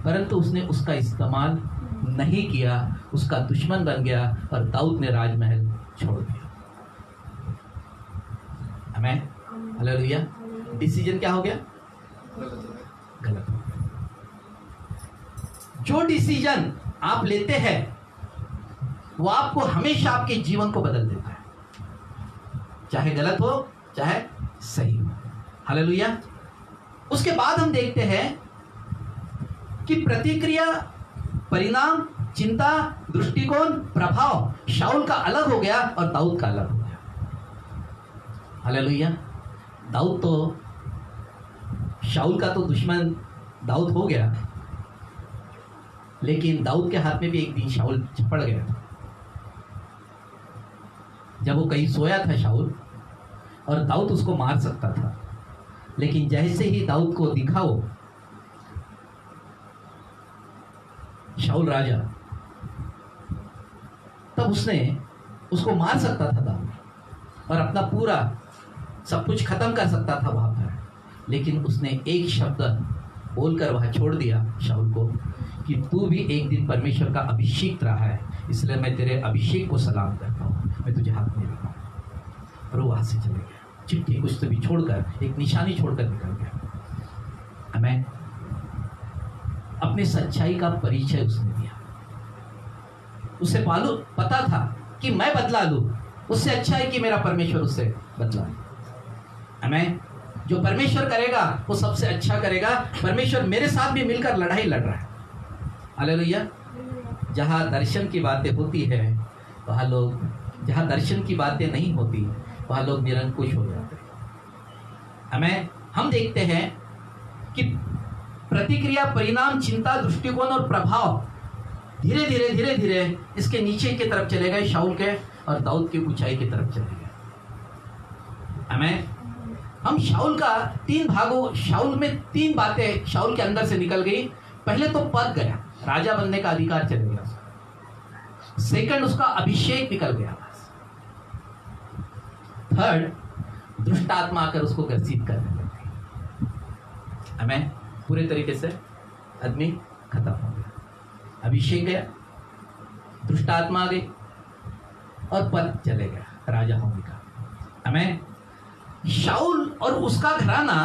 परंतु उसने उसका इस्तेमाल नहीं किया, उसका दुश्मन बन गया और दाऊद ने राजमहल छोड़ दिया। आमीन, हालेलुया। डिसीजन क्या हो गया? गलत। जो डिसीजन आप लेते हैं वो आपको हमेशा आपके जीवन को बदल देता है, चाहे गलत हो चाहे सही हो। हालेलुया। उसके बाद हम देखते हैं कि प्रतिक्रिया, परिणाम, चिंता, दृष्टिकोण, प्रभाव शाऊल का अलग हो गया और दाऊद का अलग हो गया। हालेलुया। दाऊद तो, शाऊल का तो दुश्मन दाऊद हो गया, लेकिन दाऊद के हाथ में भी एक दिन शाऊल पड़ गया। जब वो कहीं सोया था शाऊल, और दाऊद उसको मार सकता था, लेकिन जैसे ही दाऊद को दिखाओ शाऊल राजा, तब उसने उसको मार सकता था दाऊद और अपना पूरा सब कुछ खत्म कर सकता था वहां पर, लेकिन उसने एक शब्द बोलकर वहां छोड़ दिया शाऊल को कि तू भी एक दिन परमेश्वर का अभिषेक रहा है, इसलिए मैं तेरे अभिषेक को सलाम करता हूँ, मैं तुझे हाथ नहीं लगाऊंगा। और वो वहां से चले गया, चिट्ठी कुछ तो भी छोड़कर, एक निशानी छोड़कर निकल गया। आमीन। अपने सच्चाई का परिचय उसने दिया। उसे पता था कि मैं बदला लूं, उससे अच्छा है कि मेरा परमेश्वर उससे बदला ले। आमीन। जो परमेश्वर करेगा वो सबसे अच्छा करेगा। परमेश्वर मेरे साथ भी मिलकर लड़ाई लड़ रहा है। हालेलुया। जहाँ दर्शन की बातें होती है वहाँ लोग, जहाँ दर्शन की बातें नहीं होती वहाँ लोग निरंकुश हो जाते हैं। हमें, हम देखते हैं कि प्रतिक्रिया, परिणाम, चिंता, दृष्टिकोण और प्रभाव धीरे धीरे धीरे धीरे इसके नीचे की तरफ चले गए शाऊल के, और दाऊद की ऊंचाई की तरफ चले गए। हमें, हम शाऊल का 3 भागों, शाऊल में 3 बातें शाऊल के अंदर से निकल गई। पहले तो पद गया, राजा बनने का अधिकार चले गया। सेकंड, उसका अभिषेक निकल गया। थर्ड, दुष्ट आत्मा आकर उसको ग्रसित करने लगी। हमें पूरे तरीके से आदमी खत्म हो गया। अभिषेक गया, दुष्ट आत्मा आ गई और पद चले गया राजा होने का। हमें शाऊल और उसका घराना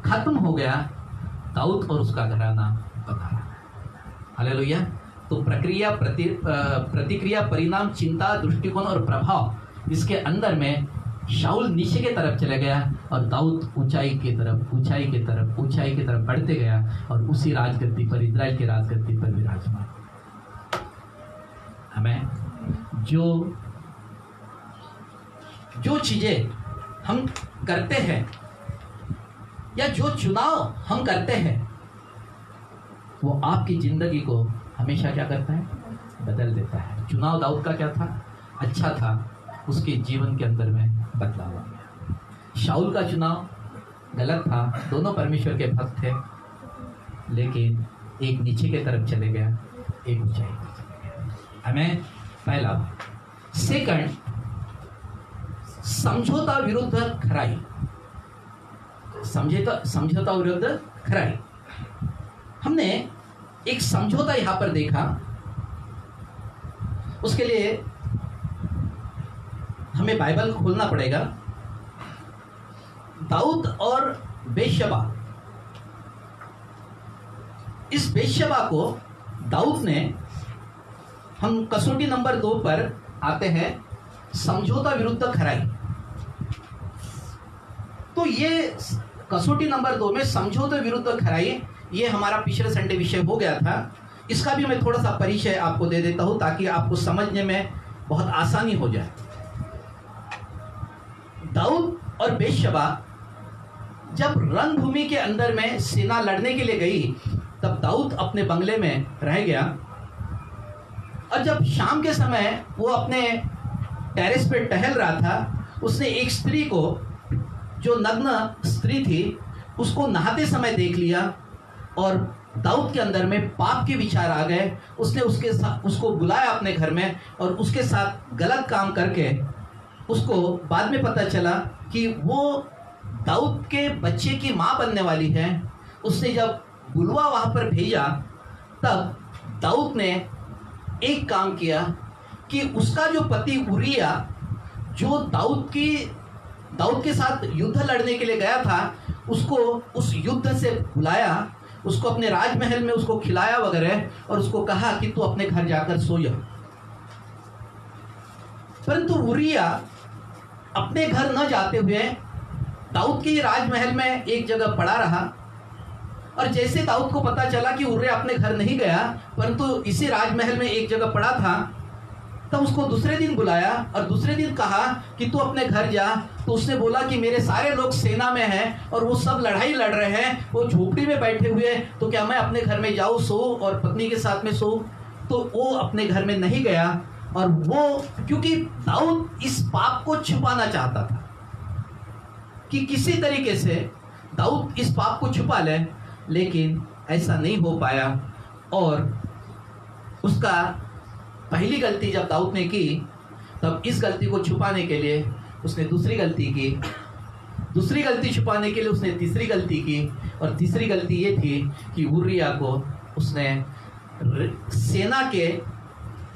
खत्म हो गया, दाऊद और उसका घराना बना रहा। हालेलुया। तो प्रतिक्रिया, परिणाम, चिंता, दृष्टिकोण और प्रभाव, इसके अंदर में शाऊल नीचे की तरफ चले गया और दाऊद ऊंचाई की तरफ बढ़ते गया और उसी राजगद्दी पर, इजराइल की राजगद्दी पर विराजमान। हमें जो चीजें हम करते हैं या जो चुनाव हम करते हैं वो आपकी जिंदगी को हमेशा क्या करता है? बदल देता है। चुनाव दाऊद का क्या था? अच्छा था, उसके जीवन के अंदर में बदलाव आ गया। शाऊल का चुनाव गलत था, दोनों परमेश्वर के भक्त थे, लेकिन एक नीचे की तरफ चले गया, एक ऊंचाई पर चले गया। हमें पहला। सेकंड, समझौता विरुद्ध खराई। समझौता विरुद्ध खराई। हमने एक समझौता यहां पर देखा उसके लिए हमें बाइबल खोलना पड़ेगा। दाऊद और बेशबा, इस बेशबा को दाऊद ने, हम कसौटी नंबर 2 पर आते हैं, समझौता विरुद्ध खराई। तो ये कसौटी नंबर 2 में समझौता विरुद्ध खराई, ये हमारा पिछले संडे विषय हो गया था। इसका भी मैं थोड़ा सा परिचय आपको दे देता हूं ताकि आपको समझने में बहुत आसानी हो जाए। दाऊद और बेशबा जब रणभूमि के अंदर में सेना लड़ने के लिए गई, तब दाऊद अपने बंगले में रह गया, और जब शाम के समय वो अपने टेरेस पे टहल रहा था, उसने एक स्त्री को, जो नग्न स्त्री थी, उसको नहाते समय देख लिया, और दाऊद के अंदर में पाप के विचार आ गए। उसने उसको बुलाया अपने घर में, और उसके साथ गलत काम करके उसको बाद में पता चला कि वो दाऊद के बच्चे की माँ बनने वाली है। उसने जब बुलवा वहाँ पर भेजा, तब दाऊद ने एक काम किया कि उसका जो पति उरिया, जो दाऊद के साथ युद्ध लड़ने के लिए गया था, उसको उस युद्ध से बुलाया, उसको अपने राजमहल में उसको खिलाया वगैरह, और उसको कहा कि तू अपने घर जाकर सो जा। परंतु उरिया अपने घर न जाते हुए दाऊद के राजमहल में एक जगह पड़ा रहा, और जैसे दाऊद को पता चला कि उरिया अपने घर नहीं गया परंतु इसी राजमहल में एक जगह पड़ा था, तब उसको दूसरे दिन बुलाया और दूसरे दिन कहा कि तू अपने घर जा। तो उसने बोला कि मेरे सारे लोग सेना में हैं और वो सब लड़ाई लड़ रहे हैं, वो झोपड़ी में बैठे हुए, तो क्या मैं अपने घर में जाऊँ, सो और पत्नी के साथ में सो? तो वो अपने घर में नहीं गया, और वो, क्योंकि दाऊद इस पाप को छुपाना चाहता था कि किसी तरीके से दाऊद इस पाप को छुपा ले, लेकिन ऐसा नहीं हो पाया। और उसका पहली गलती जब दाऊद ने की, तब इस गलती को छुपाने के लिए उसने दूसरी गलती की, दूसरी गलती छुपाने के लिए उसने तीसरी गलती की, और तीसरी गलती ये थी कि उरिया को उसने सेना के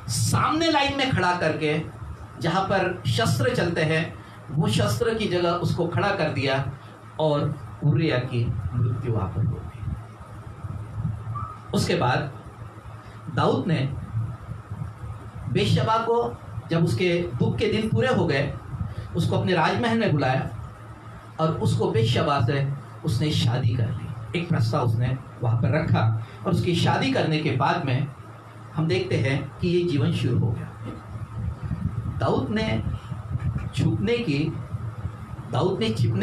सामने लाइन में खड़ा करके, जहाँ पर शस्त्र चलते हैं, वो शस्त्र की जगह उसको खड़ा कर दिया, और उरिया की मृत्यु वहाँ पर हो गई। उसके बाद दाऊद ने बेशबा को, जब उसके दुख के दिन पूरे हो गए, उसको अपने राजमहल में बुलाया, और उसको बेशबा से उसने शादी कर ली। एक प्रस्ताव उसने वहाँ पर रखा, और उसकी शादी करने के बाद में हम देखते हैं कि ये जीवन शुरू हो गया। दाऊद ने छिपने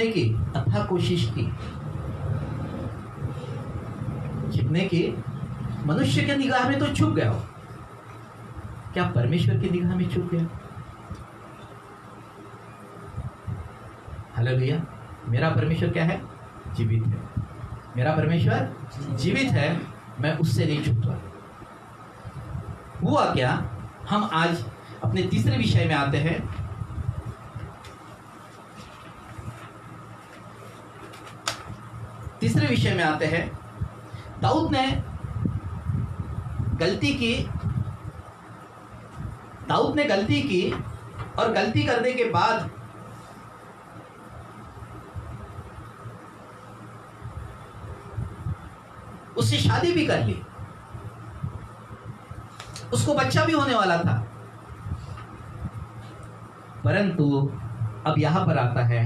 की अथाह कोशिश की, छिपने की। मनुष्य के निगाह में तो छुप गया हो, क्या परमेश्वर की निगाह में छुप गया? हालेलुया। मेरा परमेश्वर क्या है? जीवित है। मेरा परमेश्वर जीवित है, मैं उससे नहीं छुपता। हुआ क्या? हम आज अपने तीसरे विषय में आते हैं। तीसरे विषय में आते हैं। दाऊद ने गलती की, और गलती करने के बाद उससे शादी भी कर ली, उसको बच्चा भी होने वाला था। परंतु अब यहां पर आता है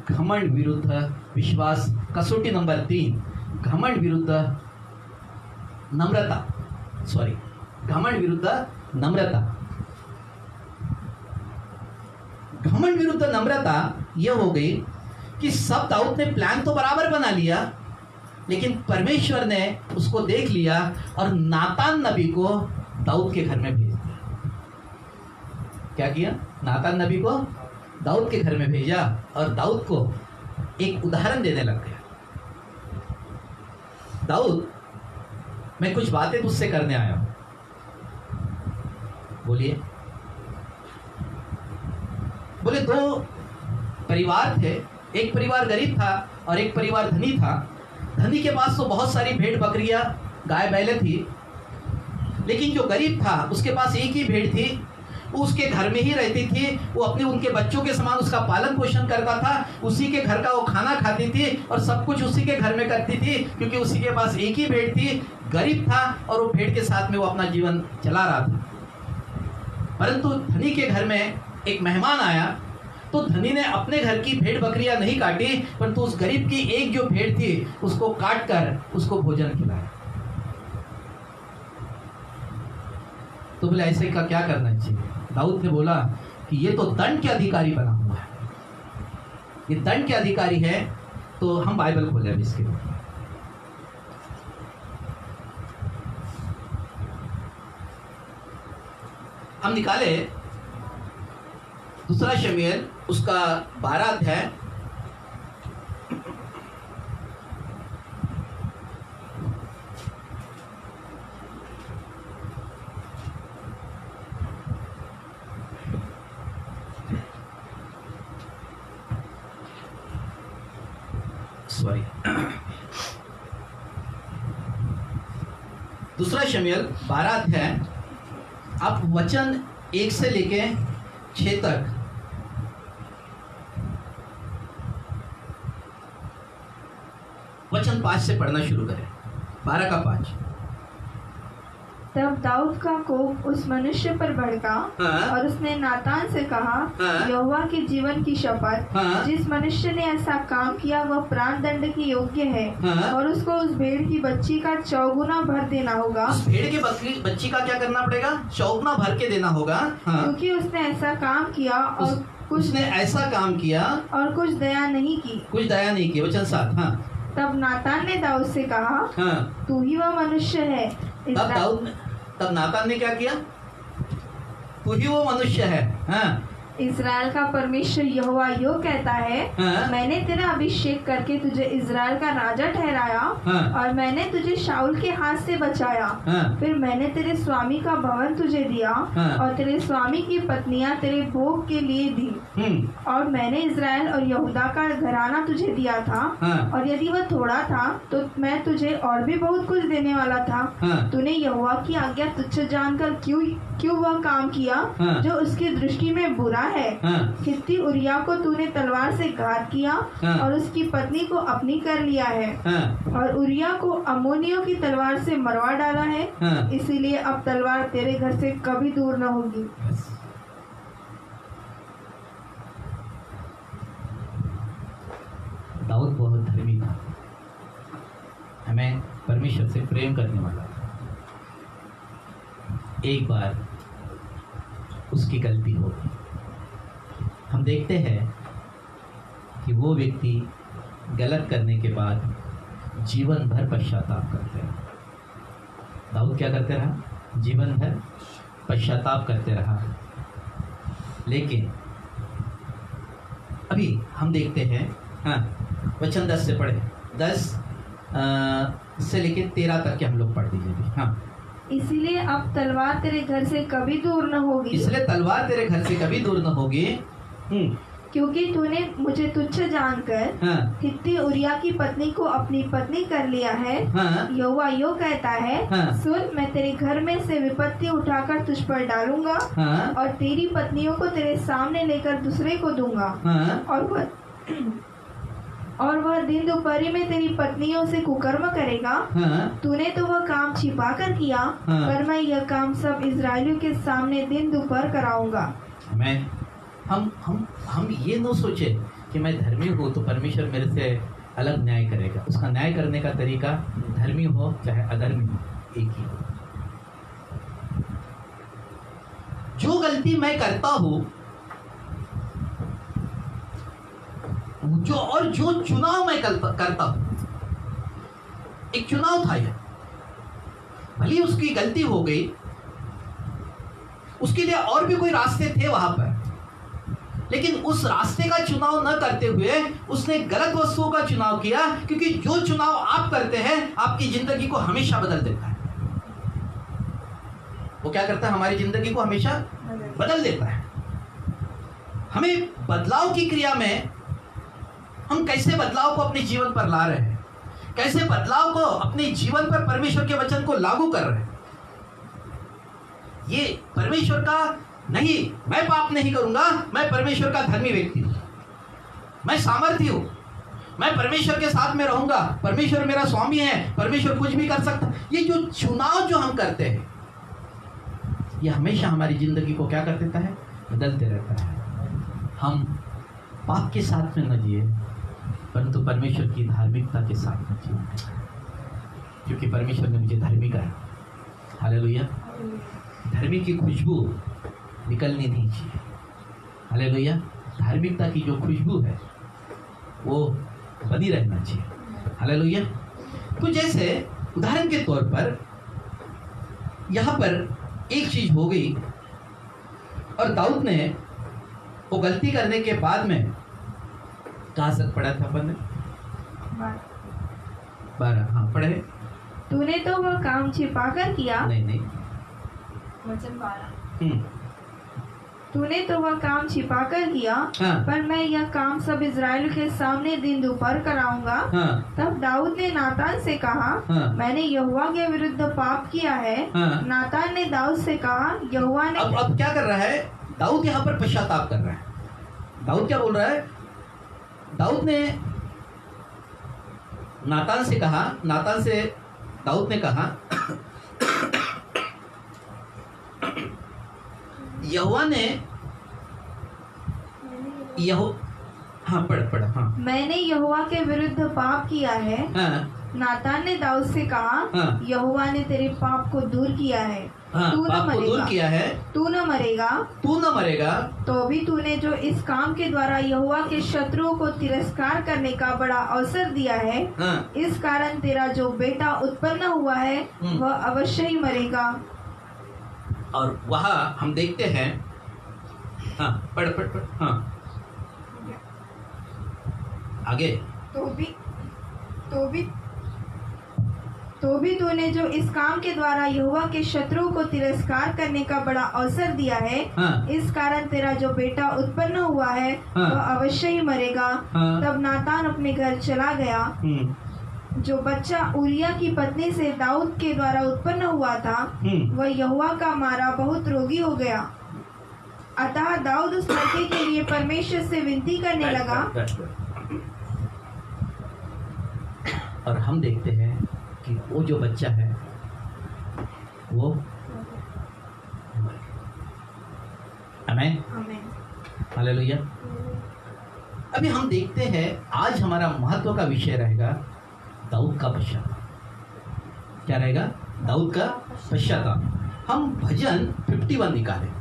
घमंड विरुद्ध विश्वास, कसौटी नंबर 3, घमंड विरुद्ध नम्रता। घमंड विरुद्ध नम्रता। घमंड विरुद्ध नम्रता यह हो गई कि सब दाऊद ने प्लान तो बराबर बना लिया, लेकिन परमेश्वर ने उसको देख लिया और नातान नबी को दाऊद के घर में भेज दिया। क्या किया? नातान नबी को दाऊद के घर में भेजा, और दाऊद को एक उदाहरण देने लग गया। दाऊद, मैं कुछ बातें तुझसे करने आया हूं। बोलिए। बोले 2 परिवार थे, एक परिवार गरीब था और एक परिवार धनी था। धनी के पास तो बहुत सारी भेड़ बकरियां, गाय बैलें थी, लेकिन जो गरीब था उसके पास एक ही भेड़ थी वो उसके घर में ही रहती थी, वो अपने उनके बच्चों के समान उसका पालन पोषण करता था, उसी के घर का वो खाना खाती थी और सब कुछ उसी के घर में करती थी, क्योंकि उसी के पास एक ही भेड़ थी, गरीब था और वो भेड़ के साथ में वो अपना जीवन चला रहा था। परंतु धनी के घर में एक मेहमान आया तो धनी ने अपने घर की भेड़ बकरियां नहीं काटी, परंतु उस गरीब की एक जो भेड़ थी उसको काट कर उसको भोजन खिलाया। तो बोले ऐसे का क्या करना चाहिए? दाऊद ने बोला कि ये तो दंड के अधिकारी बना हुआ है, ये दंड के अधिकारी है। तो हम बाइबल खोले अभी इसके लिए। हम निकाले दूसरा शमूएल उसका 12 अध्याय दूसरा शमूएल 12 अध्याय आप वचन 1 से लेके 6 तक वचन 5 से पढ़ना शुरू करें। 12 का 5। तब दाऊद का कोप उस मनुष्य पर भड़का हाँ। और उसने नातान से कहा, हाँ। यहोवा के जीवन की शपथ, हाँ। जिस मनुष्य ने ऐसा काम किया वह प्राण दंड की योग्य है, हाँ। और उसको उस भेड़ की बच्ची का 4 गुना भर देना होगा, उस भेड़ के बच्ची का क्या करना पड़ेगा? 4 गुना भर के देना होगा। हाँ। क्योंकि उसने ऐसा काम किया और उसने ऐसा काम किया और कुछ दया नहीं की। कुछ दया नहीं की। वचन 7। हाँ। तब नातान ने दाऊद से कहा, हाँ। तू ही वह मनुष्य है। तब नातान ने क्या किया? तू ही वो मनुष्य है। हाँ। इज़राइल का परमेश्वर यहोवा यो कहता है, हाँ। मैंने तेरा अभिषेक करके तुझे इज़राइल का राजा ठहराया, हाँ। और मैंने तुझे शाऊल के हाथ से बचाया। हाँ। फिर मैंने तेरे स्वामी का भवन तुझे दिया, हाँ। और तेरे स्वामी की पत्नियां तेरे भोग के लिए दी। और मैंने इज़राइल और यहूदा का घराना तुझे दिया था। हाँ। और यदि वह थोड़ा था तो मैं तुझे और भी बहुत कुछ देने वाला था। हाँ। तूने यहोवा की आज्ञा तुच्छ जानकर क्यों वह काम किया, हाँ। जो उसकी दृष्टि में बुरा है। हाँ। हित्ती उरिया को तूने तलवार से घात किया, हाँ। और उसकी पत्नी को अपनी कर लिया है। हाँ। और उरिया को अम्मोनियों की तलवार से मरवा डाला है। हाँ। इसीलिए अब तलवार तेरे घर से कभी दूर न होगी। दाऊद बहुत धर्मी था, हमें परमेश्वर से प्रेम करने वाला था। एक बार उसकी गलती हो गई। हम देखते हैं कि वो व्यक्ति गलत करने के बाद जीवन भर पश्चाताप करते रहा। दाऊद क्या करते रहा? जीवन भर पश्चाताप करते रहा। लेकिन अभी हम देखते हैं, हाँ, वचन 10 से पढ़े। 10 से लेके 13 तक के हम लोग पढ़ दीजिए। हाँ। इसीलिए अब तलवार तेरे घर से कभी दूर न होगी। इसलिए तलवार तेरे घर से कभी दूर न होगी। क्योंकि तूने मुझे तुच्छ जानकर हाँ। हित्ती उरिया की पत्नी को अपनी पत्नी कर लिया है। हाँ। यहोवा यो कहता है, हाँ। सुन, मैं तेरे घर में से विपत्ति उठाकर तुझ पर डालूंगा, हाँ। और तेरी पत्नियों को तेरे सामने लेकर दूसरे को दूंगा। हाँ। और वह दिन दोपहरी में तेरी पत्नियों से कुकर्म करेगा। हाँ। तूने तो वह काम छिपा कर किया, हाँ। पर मैं यह काम सब इजरायलियों के सामने दिन दोपहर कराऊंगा। हम ये न सोचे कि मैं धर्मी हूँ तो परमेश्वर मेरे से अलग न्याय करेगा। उसका न्याय करने का तरीका धर्मी हो चाहे अधर्मी हो, एक ही हो। जो गलती मैं करता हूँ, जो चुनाव मैं करता हूँ, एक चुनाव था यह, भले उसकी गलती हो गई, उसके लिए और भी कोई रास्ते थे वहां पर, लेकिन उस रास्ते का चुनाव न करते हुए उसने गलत वस्तुओं का चुनाव किया। क्योंकि जो चुनाव आप करते हैं आपकी जिंदगी को हमेशा बदल देता है। वो क्या करता है? हमारी जिंदगी को हमेशा बदल देता है। हमें बदलाव की क्रिया में हम कैसे बदलाव को अपने जीवन पर ला रहे हैं, कैसे बदलाव को अपने जीवन पर परमेश्वर के वचन को लागू कर रहे हैं, ये परमेश्वर का नहीं, मैं पाप नहीं करूंगा, मैं परमेश्वर का धर्मी व्यक्ति हूं, मैं सामर्थ्य हूं, मैं परमेश्वर के साथ में रहूंगा, परमेश्वर मेरा स्वामी है, परमेश्वर कुछ भी कर सकता। ये जो चुनाव जो हम करते हैं, ये हमेशा हमारी जिंदगी को क्या कर देता है, बदलते रहता है। हम पाप के साथ में न जिए, परंतु परमेश्वर की धार्मिकता के साथ में जिए, क्योंकि परमेश्वर ने मुझे धर्मी करा। हालेलुया। धर्मी की खुशबू निकलनी नहीं चाहिए। हालेलुया। धार्मिकता की जो खुशबू है वो बनी रहना चाहिए। हालेलुया। तो जैसे उदाहरण के तौर पर यहाँ पर एक चीज हो गई, और दाऊद ने वो गलती करने के बाद में कहाँ तक पढ़ा था अपन ने? 12। हाँ पढ़े। तूने तो वह काम छिपाकर किया। नहीं। वचन 12। हम्म। तूने तो वह काम छिपाकर किया, हाँ। पर मैं यह काम सब इज़राइल के सामने दिन दोपहर कराऊंगा। हाँ। तब दाऊद ने नातान से कहा, हाँ। मैंने यहोवा के विरुद्ध पाप किया है। हाँ। नातान ने दाऊद से कहा, यहोवा ने अब क्या कर रहा है दाऊद? यहाँ पर पश्चाताप कर रहा है। दाऊद क्या बोल रहा है? दाऊद ने नातान से कहा, नातान से दाऊद ने कहा, यहोवा ने हाँ पढ़ हाँ। मैंने यहोवा के विरुद्ध पाप किया है। हाँ। नातान ने दाऊद से कहा, हाँ। यहोवा ने तेरे पाप को दूर किया है। हाँ, तू न पाप को दूर मरेगा। किया है। तू न मरेगा। तू न मरेगा। तो भी तूने जो इस काम के द्वारा यहोवा के शत्रुओं को तिरस्कार करने का बड़ा अवसर दिया है, हाँ। इस कारण तेरा जो बेटा उत्पन्न हुआ है वह अवश्य ही मरेगा। और वहाँ हम देखते हैं, हाँ पढ़ हाँ आगे। तो भी तूने जो इस काम के द्वारा यहोवा के शत्रुओं को तिरस्कार करने का बड़ा अवसर दिया है, हाँ। इस कारण तेरा जो बेटा उत्पन्न हुआ है हाँ। वह अवश्य ही मरेगा। हाँ। तब नातान अपने घर चला गया। जो बच्चा उरिया की पत्नी से दाऊद के द्वारा उत्पन्न हुआ था, वह यहोवा का मारा बहुत रोगी हो गया। अतः दाऊद उस लड़के के लिए परमेश्वर से विनती करने लगा। और हम देखते हैं कि वो जो बच्चा है वो आमीन हालेलुया। अभी हम देखते हैं, आज हमारा महत्व का विषय रहेगा दाऊद का पश्चाताप। क्या रहेगा? दाऊद का पश्चाताप। हम भजन 51 निकालें।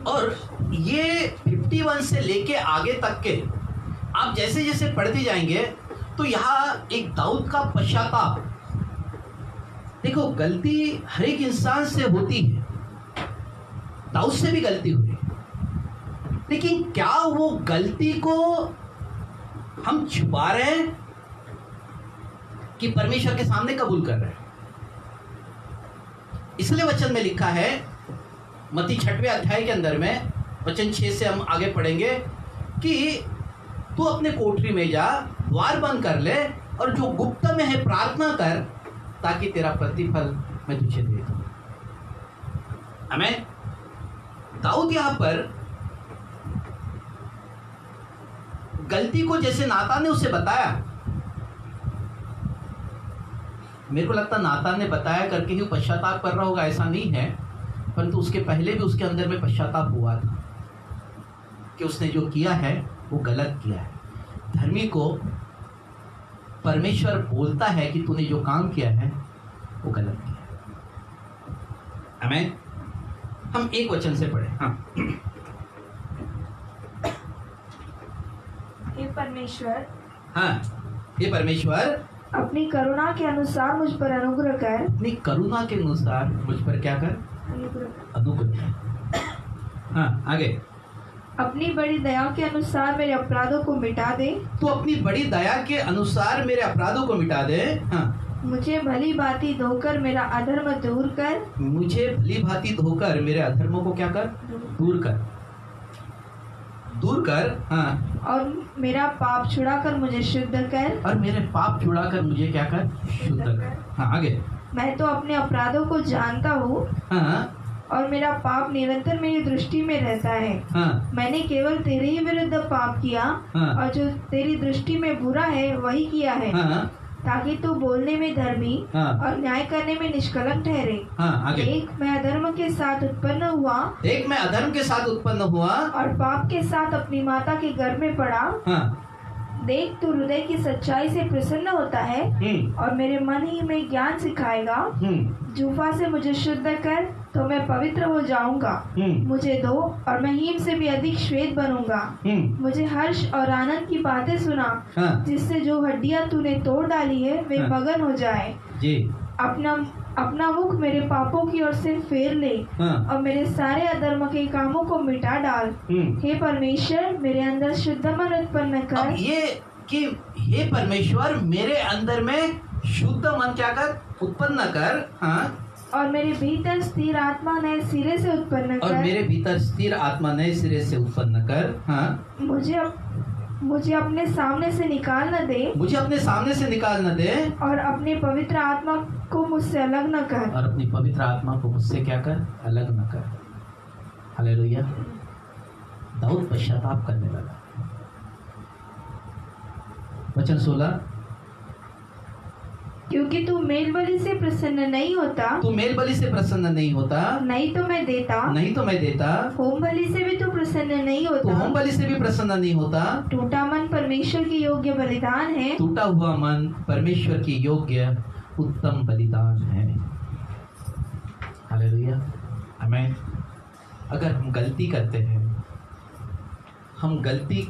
और ये 51 से लेके आगे तक के आप जैसे जैसे पढ़ते जाएंगे तो यहाँ एक दाऊद का पश्चाताप। देखो, गलती हर एक इंसान से होती है, दाऊद से भी गलती हुई, लेकिन क्या वो गलती को हम छुपा रहे हैं कि परमेश्वर के सामने कबूल कर रहे हैं? इसलिए वचन में लिखा है, मत्ती 6वें अध्याय के अंदर में वचन 6 से हम आगे पढ़ेंगे कि तू अपने कोठरी में जा, द्वार बंद कर ले और जो गुप्त में है प्रार्थना कर, ताकि तेरा प्रतिफल मैं तुझे दे दूं। आमीन। दाऊद यहां पर गलती को, जैसे नातान ने उसे बताया, मेरे को लगता नातान ने बताया करके ही पश्चाताप कर रहा होगा, ऐसा नहीं है, परंतु उसके पहले भी उसके अंदर में पश्चाताप हुआ था कि उसने जो किया है वो गलत किया है। धर्मी को परमेश्वर बोलता है कि तूने जो काम किया है वो गलत किया है। आमीन। हम एक वचन से पढ़े। हाँ। हे परमेश्वर, हाँ, हे परमेश्वर, अपनी करुणा के अनुसार मुझ पर अनुग्रह कर। अपनी करुणा के अनुसार मुझ पर क्या कर? अनुग्रह। हाँ, आगे। अपनी बड़ी दया के अनुसार मेरे अपराधों को मिटा दे। तो अपनी बड़ी दया के अनुसार मेरे अपराधों को मिटा दे। हाँ। मुझे भली भांति धोकर मेरा अधर्म दूर कर। मुझे भली भांति धोकर मेरे अधर्मों को क्या कर? दूर कर, दूर कर। हाँ, और मेरा पाप छुड़ाकर मुझे शुद्ध कर। और मेरे पाप छुड़ाकर मुझे क्या कर? शुद्ध कर। हाँ, आगे। मैं तो अपने अपराधों को जानता हूँ हाँ, और मेरा पाप निरंतर मेरी दृष्टि में रहता है। हाँ, मैंने केवल तेरे ही विरुद्ध पाप किया हाँ, और जो तेरी दृष्टि में बुरा है वही किया है, हाँ, ताकि तू बोलने में धर्मी हाँ, और न्याय करने में निष्कलंक ठहरे। हाँ, आगे। एक मैं अधर्म के साथ उत्पन्न हुआ एक मैं अधर्म के साथ उत्पन्न हुआ और पाप के साथ अपनी माता के गर्भ में पड़ा। हाँ, देख, तू हृदय की सच्चाई से प्रसन्न होता है और मेरे मन ही में ज्ञान सिखाएगा। जूफा से मुझे शुद्ध कर तो मैं पवित्र हो जाऊंगा। मुझे धो और मैं हिम से भी अधिक श्वेत बनूंगा। मुझे हर्ष और आनंद की बातें सुना, हाँ, जिससे जो हड्डियां तूने तोड़ डाली है वे हाँ, मगन हो जाए। जी, अपना मुख मेरे पापों की ओर से फेर ले हाँ, और मेरे सारे अधर्म के कामों को मिटा डाल। हे परमेश्वर, मेरे अंदर शुद्ध मन उत्पन्न अब कर। ये कि हे परमेश्वर मेरे अंदर में शुद्ध मन क्या कर? उत्पन्न कर। हाँ, और मेरे भीतर स्थिर आत्मा नए सिरे से उत्पन्न और कर। मेरे भीतर स्थिर आत्मा नए सिरे से उत्पन्न कर। हाँ, मुझे अपने सामने से निकाल न दे मुझे अपने सामने से निकाल न दे और अपने पवित्र आत्मा को मुझसे अलग न कर। और अपनी पवित्र आत्मा को मुझसे क्या कर? अलग न कर। हालेलुया। दाऊद पश्चाताप करने लगा। वचन 16, क्योंकि तू मेलबलि से प्रसन्न नहीं होता, तू मेल बलि से प्रसन्न नहीं होता, नहीं तो मैं देता। नहीं तो मैं देता। होम बलि से भी तू प्रसन्न नहीं तू होता। होम बलि से भी प्रसन्न नहीं होता। टूटा मन परमेश्वर की योग्य बलिदान है। टूटा हुआ मन परमेश्वर की योग्य उत्तम बलिदान है। हालेलुया। आमीन। अगर हम गलती करते हैं, हम गलती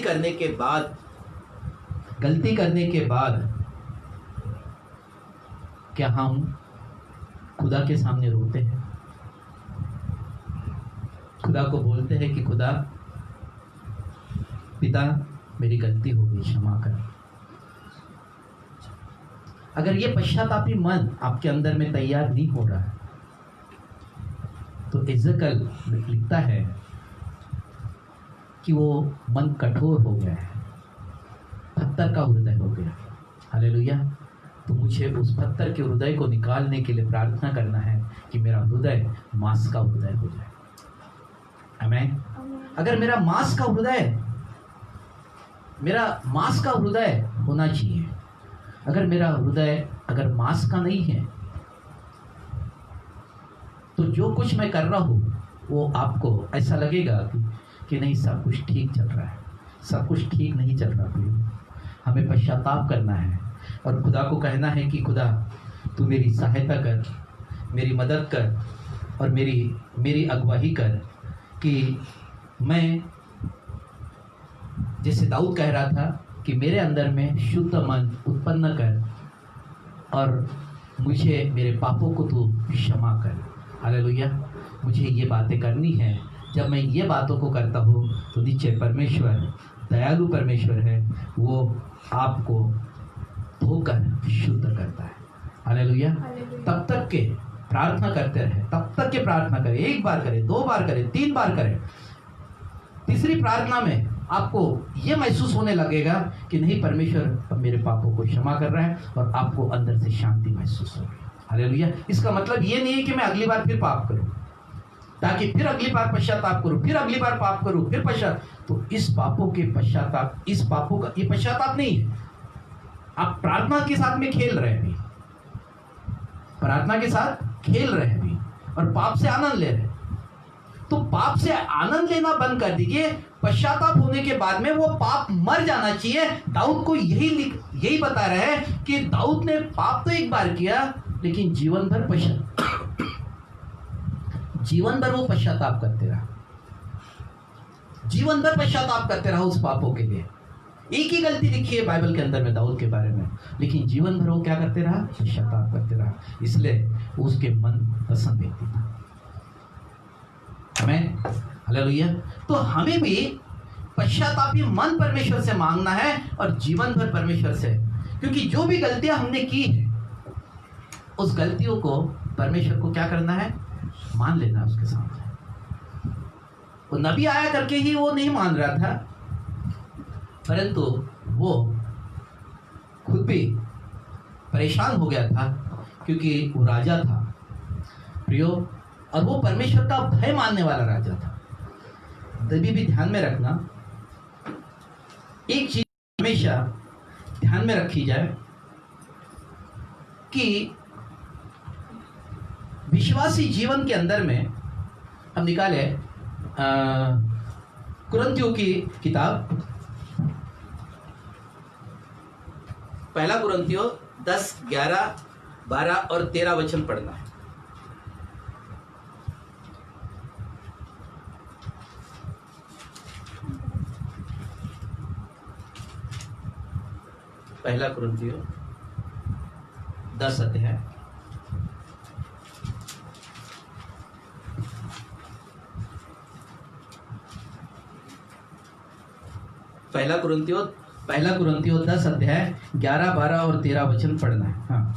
करने के बाद क्या हम खुदा के सामने रोते हैं? खुदा को बोलते हैं कि खुदा पिता मेरी गलती हो गई, क्षमा कर। अगर ये पश्चातापी मन आपके अंदर में तैयार नहीं हो रहा है तो इज़कल लिखता है कि वो मन कठोर हो गया है, पत्थर का हृदय हो गया। हालेलुया। तो मुझे उस पत्थर के हृदय को निकालने के लिए प्रार्थना करना है कि मेरा हृदय मांस का हृदय हो जाए। आमीन। अगर मेरा मांस का हृदय होना चाहिए। अगर मेरा हृदय अगर मांस का नहीं है तो जो कुछ मैं कर रहा हूँ वो आपको ऐसा लगेगा कि नहीं, सब कुछ ठीक चल रहा है। सब कुछ ठीक नहीं चल रहा है। हमें पश्चाताप करना है और खुदा को कहना है कि खुदा तू मेरी सहायता कर, मेरी मदद कर और मेरी अगुवाई कर कि मैं, जैसे दाऊद कह रहा था कि मेरे अंदर में शुद्ध मन उत्पन्न कर और मुझे मेरे पापों को तू क्षमा कर। हालेलुया। मुझे ये बातें करनी है। जब मैं ये बातों को करता हूँ तो नीचे परमेश्वर दयालु परमेश्वर है, वो आपको धोकर शुद्ध करता है। हालेलुया। तब तक के प्रार्थना करते रहे, तब तक के प्रार्थना करें। 1 बार करें, 2 बार करें, 3 बार करें। तीसरी प्रार्थना में आपको ये महसूस होने लगेगा कि नहीं, परमेश्वर मेरे पापों को क्षमा कर रहा है और आपको अंदर से शांति महसूस होगी। हालेलुया। इसका मतलब ये नहीं है कि मैं अगली बार फिर पाप करूं, ताकि फिर अगली बार पश्चाताप करूं, फिर अगली बार पाप करूं, फिर पश्चाताप। तो इस पापों का ये पश्चाताप नहीं है। आप प्रार्थना के साथ में खेल रहे हैं, प्रार्थना के साथ खेल रहे हैं और पाप से आनंद ले रहे हैं। तो पाप से आनंद लेना बंद कर दीजिए। पश्चाताप होने के बाद में वो पाप मर जाना चाहिए। दाऊद को यही बता रहे हैं कि दाऊद ने पाप तो एक बार किया, लेकिन जीवन भर वो पश्चाताप करते रहा। जीवन भर पश्चाताप करते रहा उस पापों के लिए। एक ही गलती लिखी है बाइबल के अंदर में दाऊद के बारे में, लेकिन जीवन भर वो क्या करते रहा? पश्चाताप करते रहा। इसलिए उसके मन पसंद व्यक्ति था। आमीन। हालेलुया। तो हमें भी पश्चातापी मन परमेश्वर से मांगना है और जीवन भर परमेश्वर से क्योंकि जो भी गलतियां हमने की है उस गलतियों को परमेश्वर को क्या करना है, मान लेना उसके सामने। वो नबी आया करके ही वो नहीं मान रहा था, परंतु वो खुद भी परेशान हो गया था क्योंकि वो राजा था प्रियो, और वो परमेश्वर का भय मानने वाला राजा था। तभी भी ध्यान में रखना, एक चीज हमेशा ध्यान में रखी जाए कि विश्वासी जीवन के अंदर में हम निकाले कुरिन्थियों की किताब, पहला कुरिन्थियों 10, 11, 12 और 13 वचन पढ़ना है। पहला कुरिन्थियों 10 अध्याय पहला कुरिन्थियों 10 अध्याय 11, 12 और 13 वचन पढ़ना है। हाँ